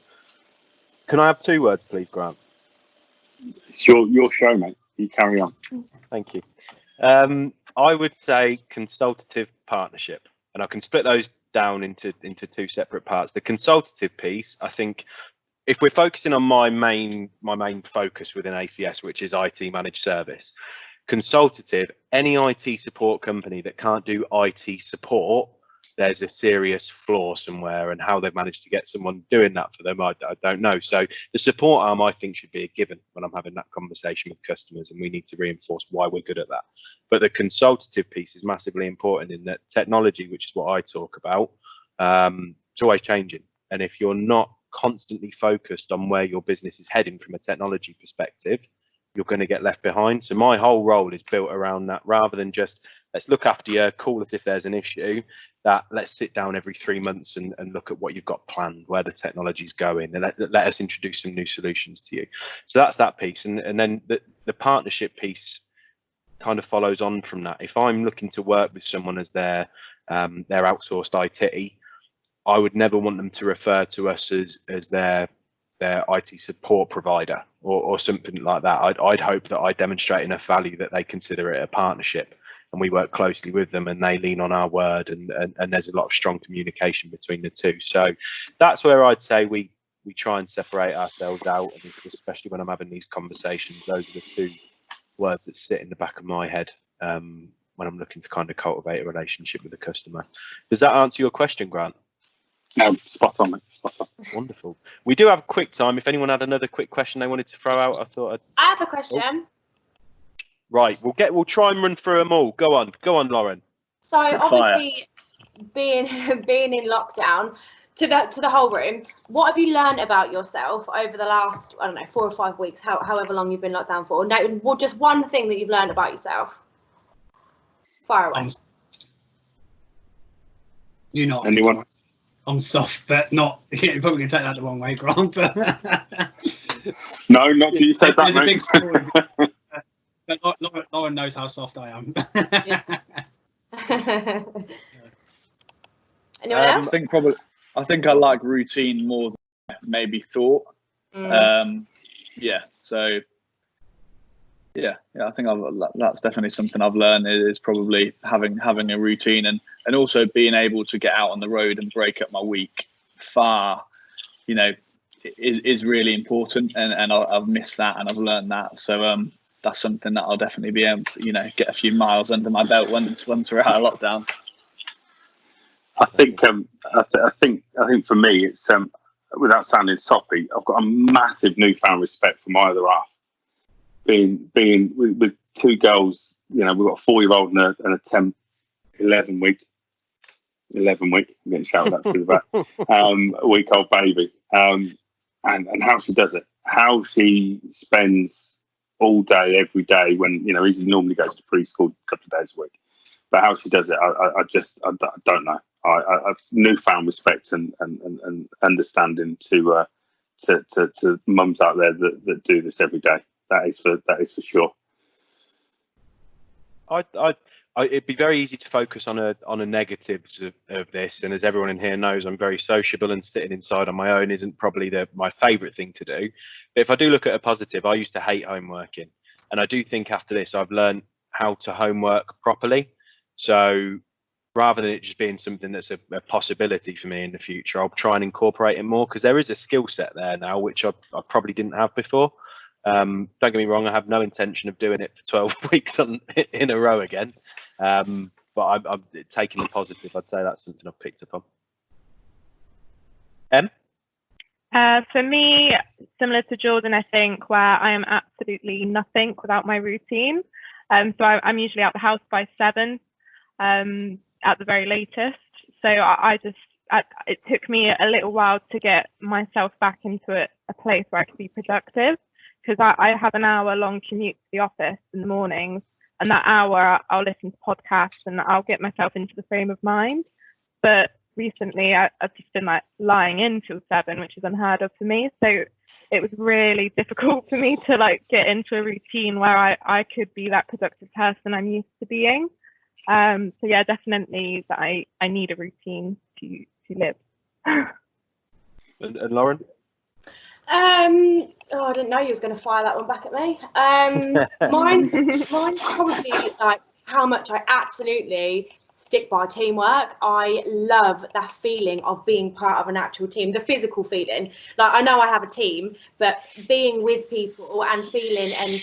Speaker 1: Can I have 2 words, please, Grant?
Speaker 6: It's your show, mate. You carry on.
Speaker 1: Thank you. I would say consultative partnership, and I can split those down into 2 separate parts. The consultative piece, I think, if we're focusing on my main focus within ACS, which is IT managed service, consultative, any IT support company that can't do IT support there's a serious flaw somewhere, and how they've managed to get someone doing that for them, I don't know. So the support arm, I think, should be a given when I'm having that conversation with customers, and we need to reinforce why we're good at that. But the consultative piece is massively important, in that technology, which is what I talk about, it's always changing. And if you're not constantly focused on where your business is heading from a technology perspective, you're going to get left behind. So my whole role is built around that, rather than just let's look after you, call us if there's an issue, that let's sit down every 3 months and look at what you've got planned, where the technology's going, and let us introduce some new solutions to you. So that's that piece. And then the partnership piece kind of follows on from that. If I'm looking to work with someone as their outsourced IT, I would never want them to refer to us as their IT support provider or something like that. I'd hope that I demonstrate enough value that they consider it a partnership, and we work closely with them, and they lean on our word, and there's a lot of strong communication between the two. So that's where I'd say we try and separate ourselves out, and especially when I'm having these conversations, those are the two words that sit in the back of my head when I'm looking to kind of cultivate a relationship with the customer. Does that answer your question, Grant?
Speaker 6: No, spot on, mate. Spot on.
Speaker 1: Wonderful. We do have quick time. If anyone had another quick question they wanted to throw out,
Speaker 4: I have a question.
Speaker 1: Oh. Right, we'll try and run through them all. Go on, Lauren.
Speaker 4: So obviously, being in lockdown, to the whole room, what have you learned about yourself over the last, I don't know, 4 or 5 weeks, however long you've been locked down for? No, well, just one thing that you've learned about yourself. Fire away.
Speaker 2: You're not.
Speaker 6: Anyone?
Speaker 2: I'm soft, but not. You're probably gonna take that the wrong way, Grant. But
Speaker 6: No, not till you said that,
Speaker 2: there's a
Speaker 6: mate.
Speaker 2: big story. But Lauren knows how soft I am.
Speaker 4: Anyone else?
Speaker 3: I think I like routine more than maybe thought. So I think that's definitely something I've learned, is probably having a routine, and also being able to get out on the road and break up my week far, is really important, and I've missed that, and I've learned that. So that's something that I'll definitely be able to, get a few miles under my belt once we're out of lockdown.
Speaker 6: I think for me, it's without sounding soppy, I've got a massive newfound respect for my other half. Being with two girls, we've got a 4-year-old and a 11 week. I'm getting shouted at through the back. A week-old baby, and how she does it, how she spends all day, every day, when he normally goes to preschool a couple of days a week. But how she does it, I don't know. I've newfound respect and understanding to mums out there that do this every day. That is for sure.
Speaker 1: It'd be very easy to focus on a negatives of this, and as everyone in here knows, I'm very sociable, and sitting inside on my own isn't probably my favourite thing to do. But if I do look at a positive, I used to hate homeworking, and I do think after this I've learned how to homework properly. So rather than it just being something that's a possibility for me in the future, I'll try and incorporate it more, because there is a skill set there now which I probably didn't have before. Don't get me wrong, I have no intention of doing it for 12 weeks in a row again. But I'm taking the positive. I'd say that's something I've picked up on. Em?
Speaker 5: For me, similar to Jordan, I think, where I am absolutely nothing without my routine. So I'm usually out the house by 7 at the very latest. So it took me a little while to get myself back into a place where I could be productive, because I have an hour-long commute to the office in the mornings, and that hour I'll listen to podcasts and I'll get myself into the frame of mind. But recently I've just been lying in till 7, which is unheard of for me. So it was really difficult for me to get into a routine where I could be that productive person I'm used to being. So yeah, definitely that I need a routine to live.
Speaker 1: And Lauren?
Speaker 4: I didn't know you was going to fire that one back at me. Mine's probably how much I absolutely stick by teamwork. I love that feeling of being part of an actual team, the physical feeling. I know I have a team, but being with people and feeling and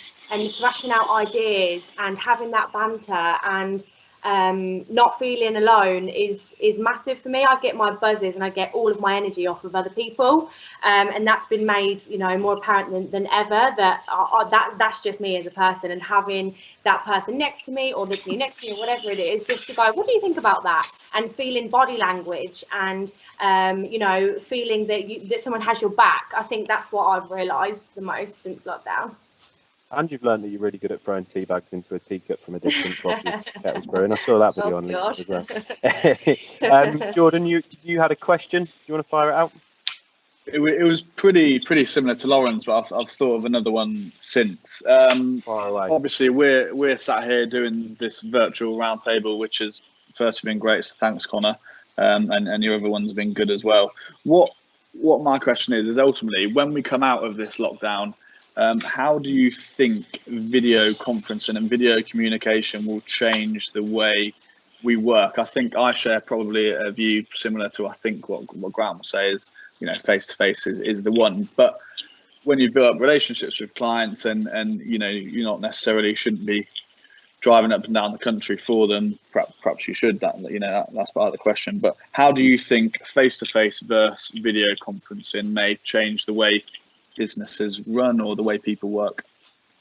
Speaker 4: thrashing out ideas and having that banter and not feeling alone is massive for me. I get my buzzes and I get all of my energy off of other people, and that's been made, you know, more apparent than ever, that that's just me as a person, and having that person next to me, or the team next to me, or whatever it is, just to go, what do you think about that? And feeling body language, and you know, feeling that someone has your back. I think that's what I've realised the most since lockdown.
Speaker 1: And you've learned that you're really good at throwing tea bags into a teacup from a distance while your kettle's brewing. I saw that video on LinkedIn as well. Jordan, you had a question. Do you want to fire it out?
Speaker 3: It was pretty similar to Lauren's, but I've thought of another one since.
Speaker 1: Fire away.
Speaker 3: Obviously, we're sat here doing this virtual roundtable, which has firstly been great. So thanks, Connor, and your other ones have been good as well. What my question is ultimately, when we come out of this lockdown, how do you think video conferencing and video communication will change the way we work? I think I share probably a view similar to, I think, what Grant will say is, you know, face-to-face is the one. But when you build up relationships with clients and you know, you not necessarily shouldn't be driving up and down the country for them, perhaps you should, that, you know, that's part of the question. But how do you think face-to-face versus video conferencing may change the way businesses run or the way people work?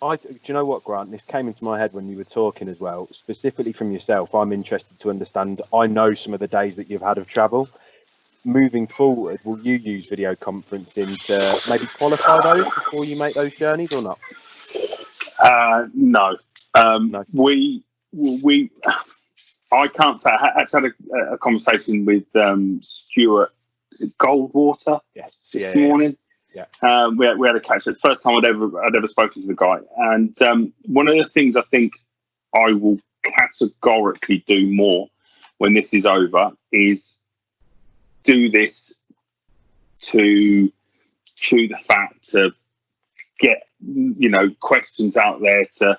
Speaker 1: Do you know what, Grant? This came into my head when you were talking as well, specifically from yourself. I'm interested to understand. I know some of the days that you've had of travel. Moving forward, will you use video conferencing to maybe qualify those before you make those journeys, or not?
Speaker 6: No.
Speaker 1: No.
Speaker 6: I can't say. I actually had a conversation with Stuart Goldwater this morning.
Speaker 1: Yeah.
Speaker 6: We had a catch. It's the first time I'd ever spoken to the guy, and one of the things I think I will categorically do more when this is over is do this to chew the fat, to get, you know, questions out there, to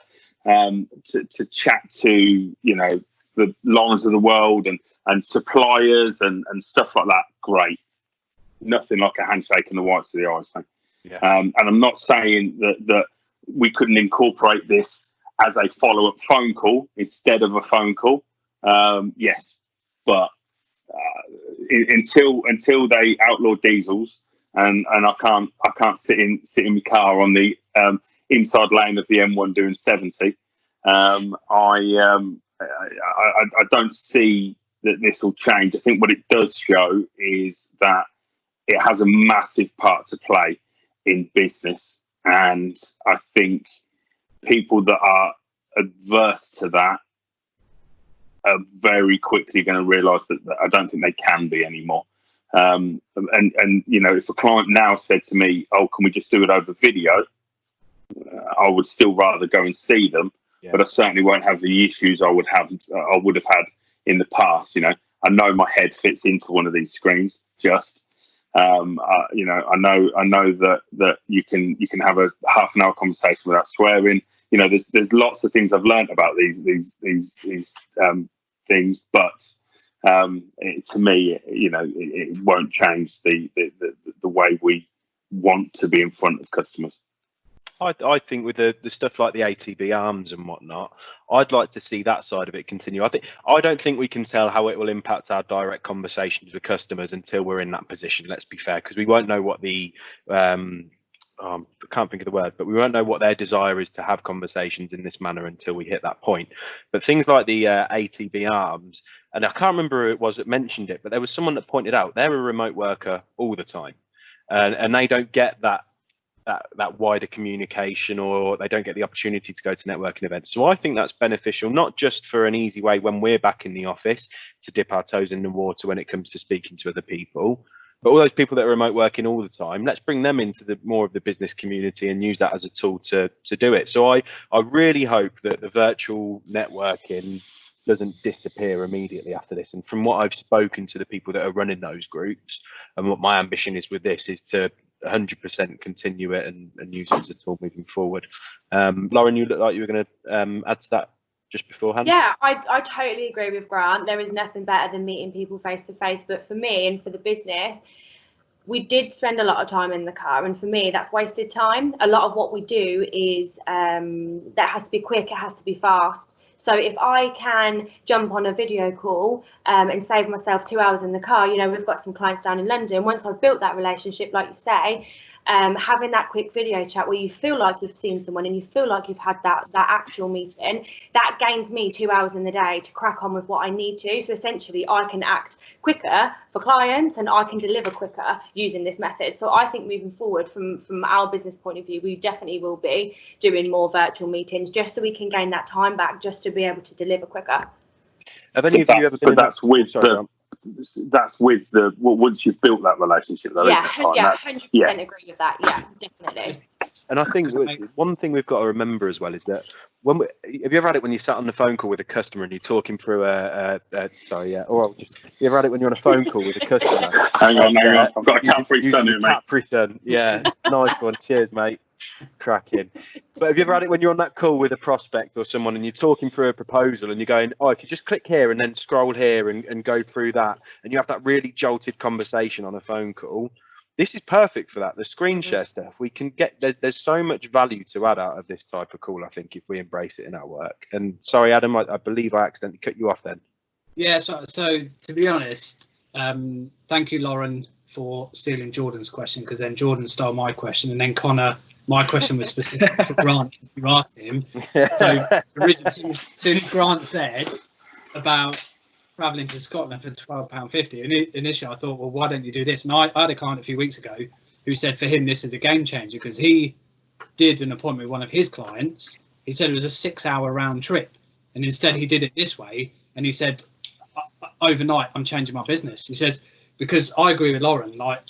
Speaker 6: chat to, you know, the Laurens of the world and suppliers and stuff like that. Great. Nothing like a handshake and the whites of the eyes, mate.
Speaker 1: Yeah.
Speaker 6: And I'm not saying that we couldn't incorporate this as a follow-up phone call instead of a phone call. Yes, but until they outlaw diesels, and I can't sit in my car on the inside lane of the M1 doing 70. I don't see that this will change. I think what it does show is that it has a massive part to play in business, and I think people that are adverse to that are very quickly going to realise that I don't think they can be anymore. And you know, if a client now said to me, "Oh, can we just do it over video?" I would still rather go and see them, but I certainly won't have the issues I would have had in the past. You know, I know my head fits into one of these screens. You know, I know that you can have a half an hour conversation without swearing. You know, there's lots of things I've learned about these things, but to me, you know, it won't change the way we want to be in front of customers.
Speaker 1: I think with the stuff like the ATB arms and whatnot, I'd like to see that side of it continue. I don't think we can tell how it will impact our direct conversations with customers until we're in that position. Let's be fair, because we won't know what the I can't think of the word, but we won't know what their desire is to have conversations in this manner until we hit that point. But things like the ATB arms, and I can't remember who it was that mentioned it, but there was someone that pointed out they're a remote worker all the time, and they don't get that wider communication, or they don't get the opportunity to go to networking events. So I think that's beneficial, not just for an easy way when we're back in the office to dip our toes in the water when it comes to speaking to other people, but all those people that are remote working all the time, let's bring them into the more of the business community and use that as a tool to do it. So I really hope that the virtual networking doesn't disappear immediately after this. And from what I've spoken to the people that are running those groups, and what my ambition is with this is to 100% continue it and use it as a tool moving forward. Lauren, you look like you were going to add to that just beforehand.
Speaker 4: Yeah, I totally agree with Grant. There is nothing better than meeting people face to face, but for me and for the business, we did spend a lot of time in the car, and for me that's wasted time. A lot of what we do is that has to be quick, it has to be fast. So if I can jump on a video call and save myself 2 hours in the car, you know, we've got some clients down in London. Once I've built that relationship, like you say, having that quick video chat where you feel like you've seen someone and you feel like you've had that actual meeting, that gains me 2 hours in the day to crack on with what I need to. So essentially I can act quicker for clients and I can deliver quicker using this method. So I think moving forward from our business point of view, we definitely will be doing more virtual meetings just so we can gain that time back, just to be able to deliver quicker.
Speaker 1: Have any of you ever been?
Speaker 6: But that's with the once you've built that relationship, though.
Speaker 4: Yeah,
Speaker 6: isn't it?
Speaker 4: yeah, 100% agree with that. Yeah, definitely.
Speaker 1: And I think one thing we've got to remember as well is that have you ever had it when you sat on the phone call with a customer and you're talking through have you ever had it when you're on a phone call with a customer?
Speaker 6: hang on, I've got a Capri Sun here, mate.
Speaker 1: Capri Sun, yeah, nice one. Cheers, mate. Cracking. But have you ever had it when you're on that call with a prospect or someone and you're talking through a proposal and you're going, oh, if you just click here and then scroll here and go through that, and you have that really jolted conversation on a phone call? This is perfect for that. The screen share stuff, we can get, there's so much value to add out of this type of call, I think, if we embrace it in our work. And sorry, Adam, I believe I accidentally cut you off then.
Speaker 2: Yeah, so to be honest, thank you, Lauren, for stealing Jordan's question, because then Jordan stole my question, and then Connor, my question was specific for Grant. You asked him. So originally, as soon as Grant said about travelling to Scotland for £12.50, and initially I thought, well, why don't you do this? And I had a client a few weeks ago who said for him this is a game changer, because he did an appointment with one of his clients. He said it was a 6-hour round trip, and instead he did it this way. And he said, overnight, I'm changing my business. He says, because I agree with Lauren, like,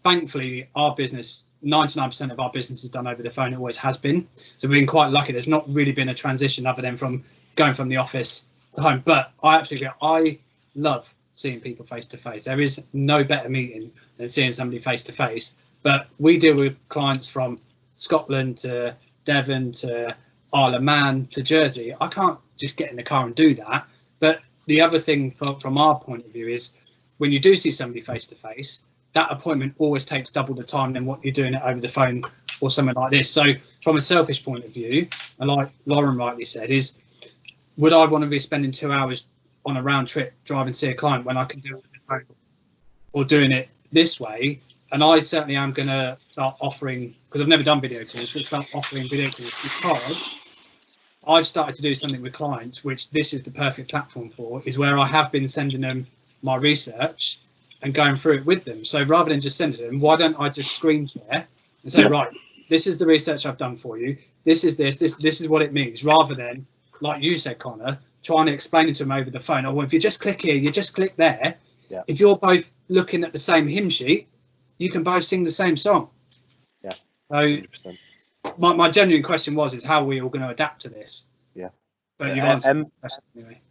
Speaker 2: thankfully our business, 99% of our business is done over the phone. It always has been. So we've been quite lucky. There's not really been a transition other than from going from the office to home. But I love seeing people face to face. There is no better meeting than seeing somebody face to face. But we deal with clients from Scotland to Devon to Isle of Man to Jersey. I can't just get in the car and do that. But the other thing from our point of view is when you do see somebody face to face, that appointment always takes double the time than what you're doing it over the phone or something like this. So from a selfish point of view, and like Lauren rightly said, is would I want to be spending 2 hours on a round trip driving to see a client when I can do it on the phone or doing it this way? And I certainly am going to start offering, because I've never done video calls, but start offering video calls, because I've started to do something with clients, which this is the perfect platform for, is where I have been sending them my research and going through it with them. So rather than just sending them, why don't I just screen share and say, right, this is the research I've done for you. This is this is what it means, rather than, like you said, Connor, trying to explain it to them over the phone. Oh, well, if you just click here, you just click there. Yeah. If you're both looking at the same hymn sheet, you can both sing the same song.
Speaker 1: Yeah.
Speaker 2: So 100%. My genuine question is how are we all going to adapt to this?
Speaker 1: Yeah.
Speaker 2: But you answered the question anyway.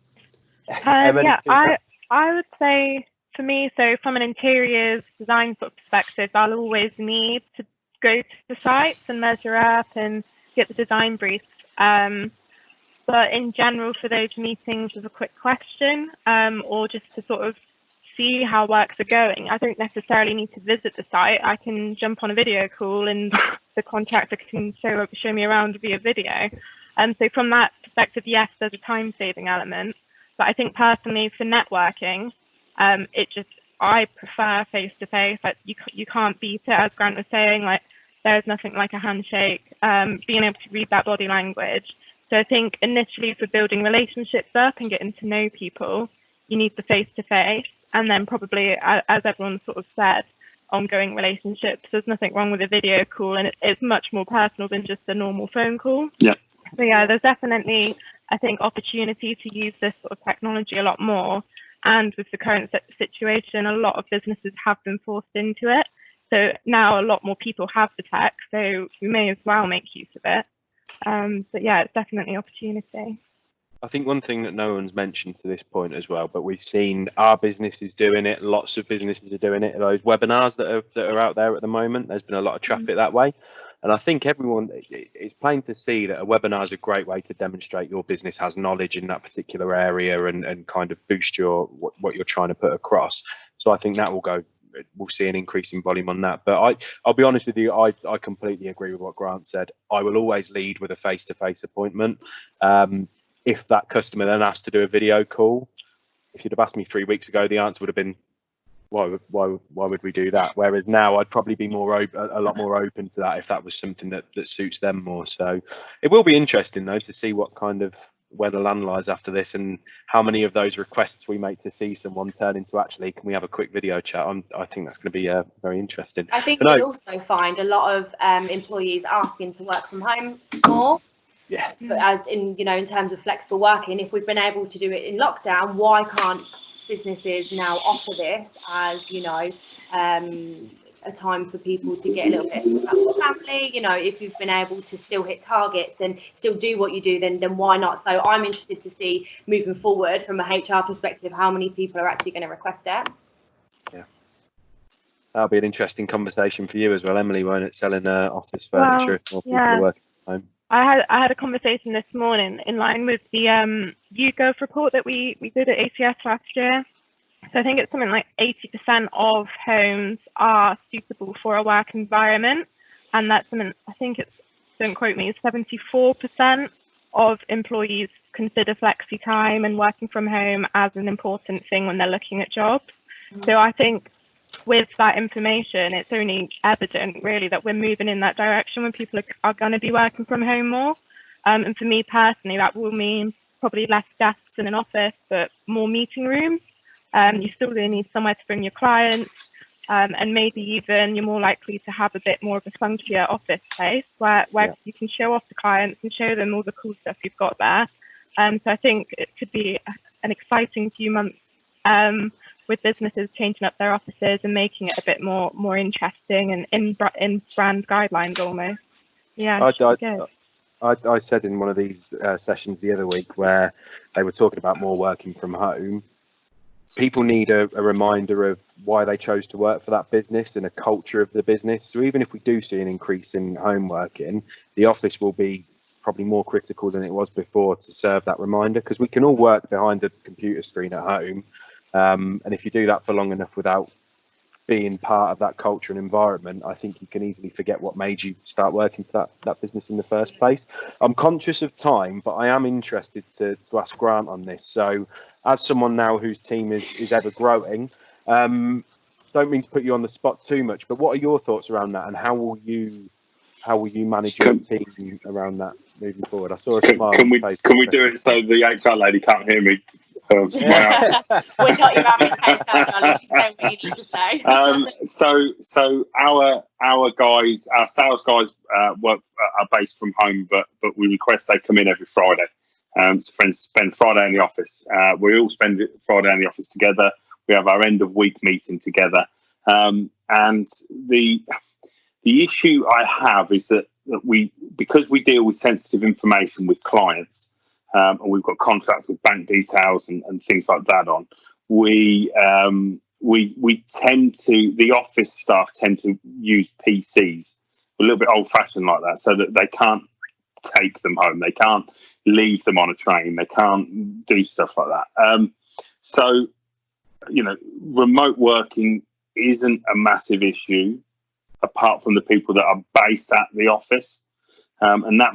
Speaker 5: I would say, for me, so from an interiors design sort of perspective, I'll always need to go to the sites and measure up and get the design briefs. But in general, for those meetings with a quick question, or just to sort of see how works are going, I don't necessarily need to visit the site. I can jump on a video call and the contractor can show me around via video. So from that perspective, yes, there's a time saving element. But I think personally for networking, I prefer face to face. Like you can't beat it, as Grant was saying. Like there's nothing like a handshake. Being able to read that body language. So I think initially for building relationships up and getting to know people, you need the face to face, and then probably, as everyone sort of said, ongoing relationships. There's nothing wrong with a video call, and it's much more personal than just a normal phone call.
Speaker 6: Yeah.
Speaker 5: So yeah, there's definitely, I think, opportunity to use this sort of technology a lot more. And with the current situation, a lot of businesses have been forced into it. So now a lot more people have the tech, so we may as well make use of it. But yeah, it's definitely opportunity.
Speaker 1: I think one thing that no one's mentioned to this point as well, but we've seen our businesses doing it, lots of businesses are doing it, those webinars that are out there at the moment. There's been a lot of traffic that way. And I think everyone, it's plain to see that a webinar is a great way to demonstrate your business has knowledge in that particular area and kind of boost what you're trying to put across. So I think that we'll see an increase in volume on that. But I'll be honest with you, I completely agree with what Grant said. I will always lead with a face-to-face appointment. if that customer then asked to do a video call, if you'd have asked me 3 weeks ago, the answer would have been, why would we do that? Whereas now I'd probably be a lot more open to that if that was something that suits them more. So it will be interesting though to see where the land lies after this, and how many of those requests we make to see someone turn into actually, can we have a quick video chat? I think that's going to be very interesting.
Speaker 4: I think you'll also find a lot of employees asking to work from home more.
Speaker 1: Yeah.
Speaker 4: But as in, in terms of flexible working, if we've been able to do it in lockdown, why can't businesses now offer this as, a time for people to get a little bit of family? If you've been able to still hit targets and still do what you do, then why not? So I'm interested to see moving forward from a HR perspective how many people are actually going to request it.
Speaker 1: Yeah, that'll be an interesting conversation for you as well, Emily, won't it? Selling office furniture if more people are working from home.
Speaker 5: I had a conversation this morning in line with the YouGov report that we did at ACS last year. So I think it's something like 80% of homes are suitable for a work environment, and that's something, I think it's, don't quote me, 74% of employees consider flexi time and working from home as an important thing when they're looking at jobs. So I think with that information, it's only evident really that we're moving in that direction when people are going to be working from home more. And for me personally, that will mean probably less desks in an office, but more meeting rooms. You still really need somewhere to bring your clients, and maybe even you're more likely to have a bit more of a funkier office space where you can show off the clients and show them all the cool stuff you've got there. So I think it could be an exciting few months with businesses changing up their offices and making it a bit more interesting and in brand guidelines almost. Yeah.
Speaker 1: I said in one of these sessions the other week where they were talking about more working from home, people need a reminder of why they chose to work for that business and a culture of the business. So even if we do see an increase in home working, the office will be probably more critical than it was before to serve that reminder, because we can all work behind a computer screen at home. And if you do that for long enough without being part of that culture and environment, I think you can easily forget what made you start working for that business in the first place. I'm conscious of time, but I am interested to ask Grant on this. So as someone now whose team is ever growing, don't mean to put you on the spot too much, but what are your thoughts around that, and how will you manage your team around that moving forward? I saw a smile. Can
Speaker 6: we do it so the HR lady can't hear me?
Speaker 4: We're not your average HR, darling. You say what you need to say.
Speaker 6: So our guys, our sales guys, are based from home, but we request they come in every Friday. So spend Friday in the office. We all spend Friday in the office together. We have our end of week meeting together. And the issue I have is that because we deal with sensitive information with clients, and we've got contracts with bank details and things like that on, we tend to, the office staff tend to use PCs, a little bit old fashioned like that, so that they can't take them home, they can't leave them on a train, they can't do stuff like that. So remote working isn't a massive issue apart from the people that are based at the office. And that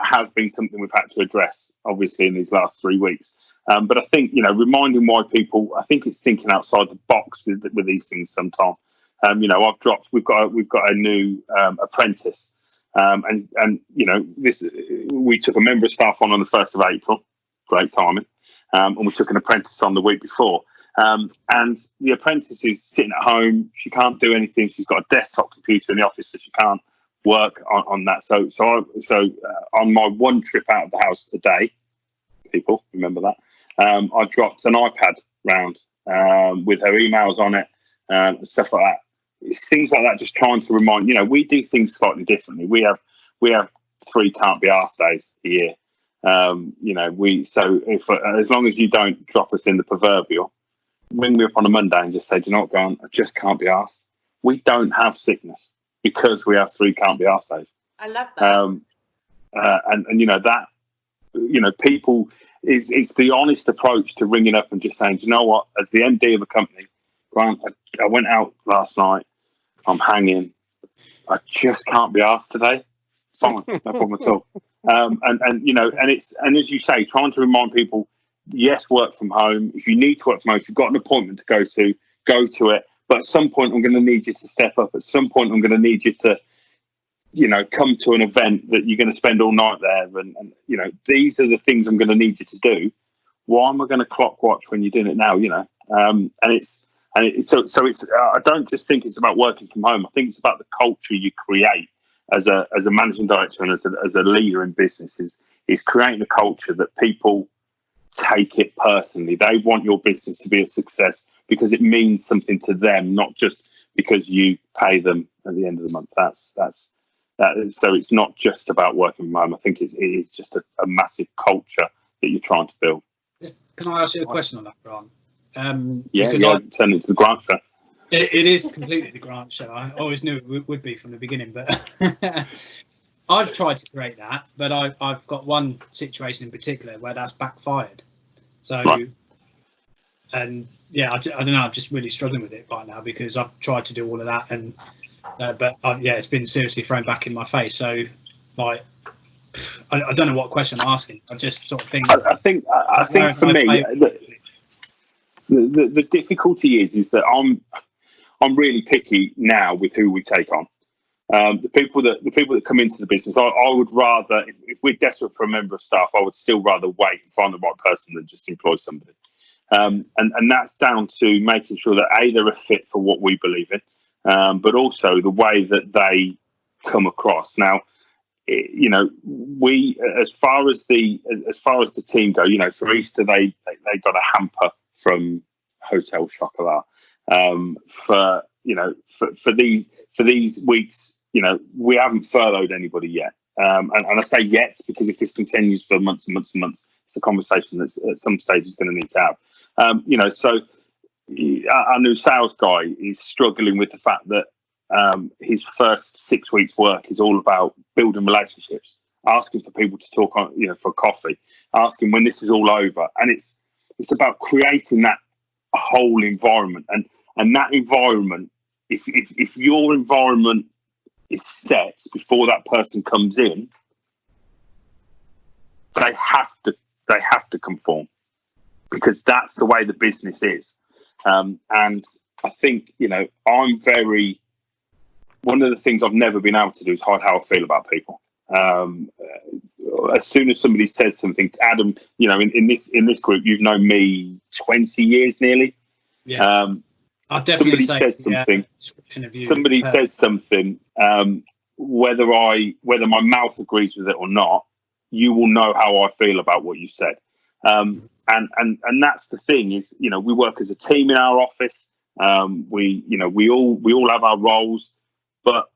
Speaker 6: has been something we've had to address, obviously, in these last 3 weeks. But I think, reminding why people, I think it's thinking outside the box with these things sometimes. We've got a new apprentice, and we took a member of staff on the 1st of April, great timing, and we took an apprentice on the week before. And the apprentice is sitting at home, she can't do anything, she's got a desktop computer in the office, so she can't work on that. So on my one trip out of the house a day, people remember that, I dropped an iPad round with her emails on it, stuff like that. It's things like that, just trying to remind, we do things slightly differently. We have 3 can't be arsed days a year. If as long as you don't drop us in the proverbial, ring me up on a Monday and just say, do you know what, Grant, I just can't be arsed. We don't have sickness because we have 3 can't be arsed days.
Speaker 4: I love that. People, it's the honest approach to ringing up and just saying, do you know what, as the MD of a company, Grant, I went out last night, I'm hanging, I just can't be arsed today. Fine, no problem at all.
Speaker 6: And you know, and as you say, trying to remind people, yes, work from home. If you need to work from home, if you've got an appointment to go to it. But at some point, I'm going to need you to step up. At some point, I'm going to need you to, you know, come to an event that you're going to spend all night there. And you know, these are the things I'm going to need you to do. Why am I going to clock watch when you're doing it now? You know, so it's. I don't just think it's about working from home. I think it's about the culture you create as a managing director and as a leader in business. Is creating a culture that people take it personally. They want your business to be a success because it means something to them, not just because you pay them at the end of the month. That's so it's not just about working from home. I think it is just a massive culture that you're trying to build.
Speaker 2: Can I ask you a question on that, Grant?
Speaker 6: Yeah, turn it to the Grant show.
Speaker 2: It is completely the Grant show. I always knew it would be from the beginning, but I've tried to create that, but I've got one situation in particular where that's backfired. So, right. And yeah, I don't know. I'm just really struggling with it right now because I've tried to do all of that, and but yeah, it's been seriously thrown back in my face. So, like, I don't know what question I'm asking. I just sort of think.
Speaker 6: I think for me, the difficulty is that I'm really picky now with who we take on. The people that come into the business, I would rather, if we're desperate for a member of staff, I would still rather wait and find the right person than just employ somebody. And that's down to making sure that they're a fit for what we believe in, but also the way that they come across. Now, you know, we as far as the team go, you know, for Easter they got a hamper from Hotel Chocolat. For these weeks, you know, we haven't furloughed anybody yet. And I say yet because if this continues for months and months and months, it's a conversation that at some stage is going to need to have. You know, so our new sales guy is struggling with the fact that his first 6 weeks' work is all about building relationships, asking for people to talk on, you know, for coffee, asking when this is all over, and it's about creating that whole environment and that environment. If your environment is set before that person comes in, they have to conform because that's the way the business is. And I think, you know, one of the things I've never been able to do is hide how I feel about people. As soon as somebody says something, Adam, you know, in this group, you've known me 20 years nearly.
Speaker 2: Yeah.
Speaker 6: Somebody says something. Somebody says something. Whether my mouth agrees with it or not, you will know how I feel about what you said. And that's the thing is, you know, we work as a team in our office. We all have our roles, but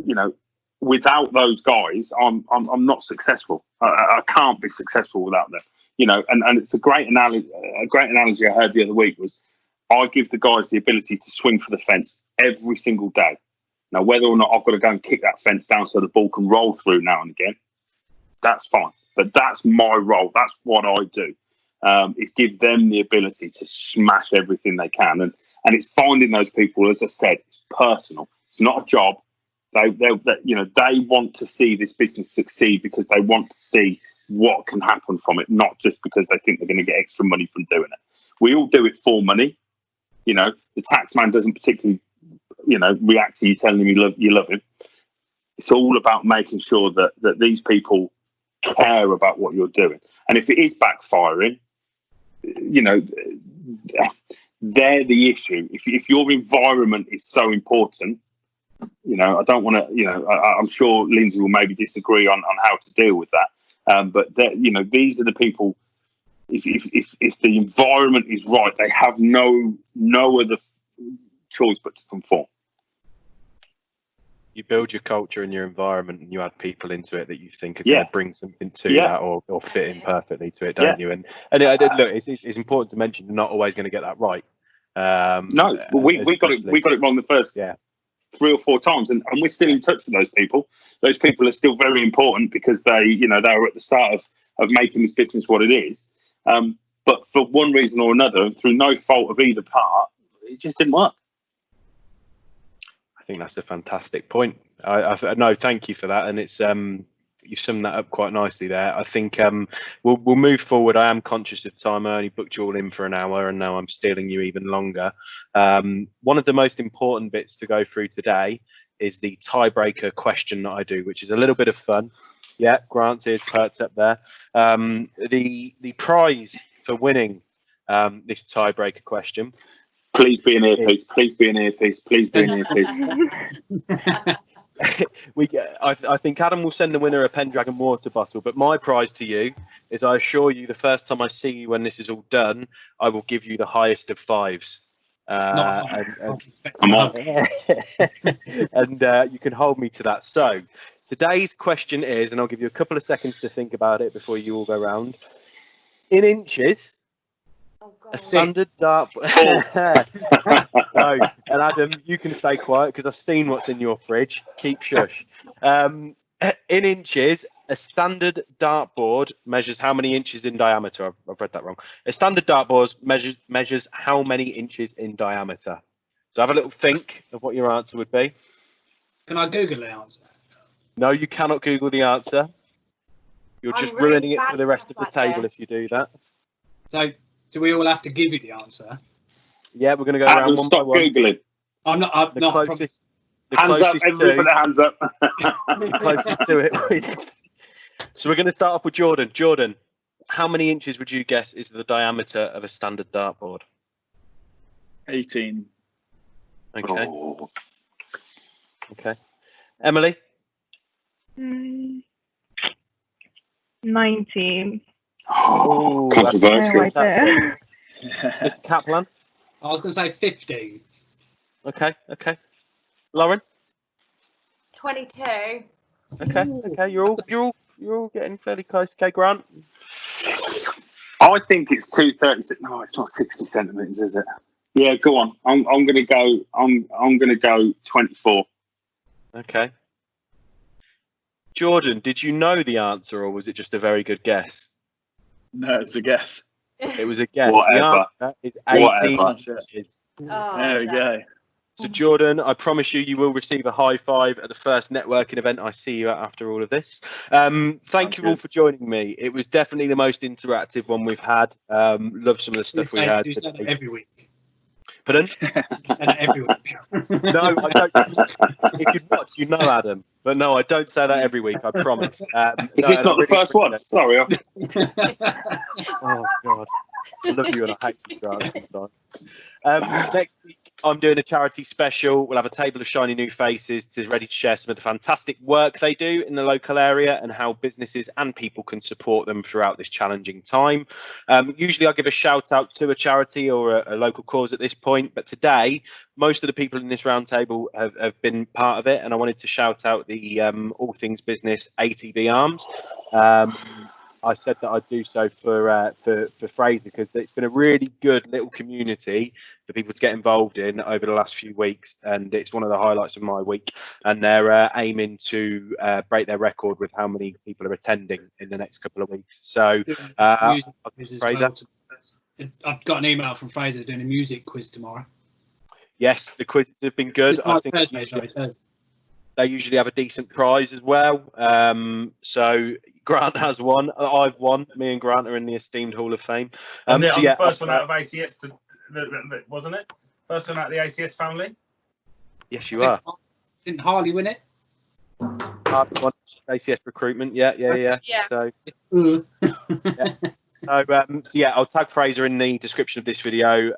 Speaker 6: you know, without those guys, I'm not successful. I can't be successful without them. You know, and it's a great analogy. A great analogy I heard the other week was, I give the guys the ability to swing for the fence every single day. Now, whether or not I've got to go and kick that fence down so the ball can roll through now and again, that's fine. But that's my role. That's what I do. Is give them the ability to smash everything they can, and it's finding those people. As I said, it's personal. It's not a job. They want to see this business succeed because they want to see what can happen from it, not just because they think they're going to get extra money from doing it. We all do it for money. You know, the tax man doesn't particularly, you know, react to you telling him you love him. It's all about making sure that these people care about what you're doing. And if it is backfiring, you know, they're the issue. If your environment is so important, you know, I don't want to, you know, I'm sure Lindsay will maybe disagree on how to deal with that. But, you know, these are the people. If the environment is right, they have no other choice but to conform.
Speaker 1: You build your culture and your environment, and you add people into it that you think are going to bring something to that or fit in perfectly to it, don't you? And look, it's important to mention you're not always going to get that right.
Speaker 6: No, we got it wrong the first 3 or 4 times, and we're still in touch with those people. Those people are still very important because they were at the start of making this business what it is. But for one reason or another, through no fault of either part, it just didn't work. I
Speaker 1: think that's a fantastic point. No, thank you for that. And it's you've summed that up quite nicely there. I think we'll move forward. I am conscious of time. I only booked you all in for an hour, and now I'm stealing you even longer. One of the most important bits to go through today is the tiebreaker question that I do, which is a little bit of fun. Yeah, Grant's ears perked up there. The prize for winning this tiebreaker question.
Speaker 6: Please be an earpiece. Please be an earpiece. Please be an earpiece.
Speaker 1: I think Adam will send the winner a Pendragon water bottle, but my prize to you is, I assure you, the first time I see you when this is all done, I will give you the highest of 5s.
Speaker 6: Come on.
Speaker 1: And you can hold me to that. So today's question is, and I'll give you a couple of seconds to think about it before you all go round. In inches, a standard dart. No, and Adam, you can stay quiet because I've seen what's in your fridge. Keep shush. In inches, a standard dartboard measures how many inches in diameter? I've read that wrong. A standard dartboard measures how many inches in diameter. So have a little think of what your answer would be.
Speaker 2: Can I Google the answer?
Speaker 1: No, you cannot Google the answer. You're just ruining it for the rest of the table if you do that.
Speaker 2: So do we all have to give you the answer?
Speaker 1: Yeah, we're going to go around one by one.
Speaker 6: Googling.
Speaker 2: I'm not.
Speaker 1: The closest
Speaker 6: Hands up, everybody put their hands up.
Speaker 1: The closest to it wins. So we're going to start off with Jordan. Jordan, how many inches would you guess is the diameter of a standard dartboard?
Speaker 3: 18.
Speaker 1: Okay.
Speaker 6: Oh.
Speaker 1: Okay. Emily?
Speaker 5: 19.
Speaker 6: Oh,
Speaker 1: that's
Speaker 6: controversial.
Speaker 1: fantastic. Mr. Kaplan?
Speaker 2: I was going to say 15.
Speaker 1: Okay. Lauren?
Speaker 4: 22.
Speaker 1: Okay. You're all getting fairly close. Okay, Grant?
Speaker 6: I think it's 236. No, it's not 60 centimeters, is it? Yeah, go on. I'm going to go. I'm going to go 24.
Speaker 1: Okay. Jordan, did you know the answer, or was it just a very good guess?
Speaker 3: No, it's a guess.
Speaker 1: It was a guess.
Speaker 6: Whatever.
Speaker 1: The answer is 18
Speaker 3: Whatever.
Speaker 1: inches.
Speaker 3: There we go.
Speaker 1: So Jordan, I promise you will receive a high five at the first networking event I see you at after all of this. Thank you all for joining me. It was definitely the most interactive one we've had. Love some of the stuff we had.
Speaker 2: You say that every week.
Speaker 1: Pardon?
Speaker 2: You say that every week.
Speaker 1: No, I don't. If you'd watch, you know, Adam. But no, I don't say that every week, I promise.
Speaker 6: Is this not the first one? Sorry.
Speaker 1: Oh, God. I love you and I hate you, Grant, sometimes. Next week, I'm doing a charity special. We'll have a table of shiny new faces ready to share some of the fantastic work they do in the local area and how businesses and people can support them throughout this challenging time. Usually I give a shout out to a charity or a local cause at this point, but today most of the people in this roundtable have been part of it, and I wanted to shout out the All Things Business ATB Arms. I said that I'd do so for Fraser because it's been a really good little community for people to get involved in over the last few weeks, and it's one of the highlights of my week. And they're aiming to break their record with how many people are attending in the next couple of weeks. So, Fraser,
Speaker 2: I've got an email from Fraser doing a music quiz tomorrow.
Speaker 1: Yes, the quizzes have been good. I think they usually have a decent prize as well. So Grant has won. I've won. Me and Grant are in the esteemed Hall of Fame.
Speaker 7: I'm the first one out of ACS, wasn't it? First one out of the ACS family.
Speaker 1: Yes, you are.
Speaker 2: Didn't Harley win it?
Speaker 1: Harley won ACS recruitment. Yeah. So, yeah. I'll tag Fraser in the description of this video.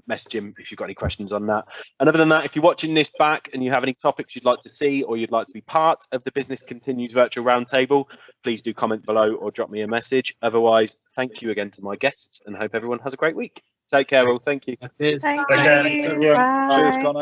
Speaker 1: Message him if you've got any questions on that. And other than that, if you're watching this back and you have any topics you'd like to see or you'd like to be part of the Business Continues virtual roundtable, please do comment below or drop me a message. Otherwise, thank you again to my guests and hope everyone has a great week. Take care all. Thank you.
Speaker 2: Cheers.
Speaker 5: Thank
Speaker 7: Take care.
Speaker 5: you.
Speaker 3: Cheers, Connor.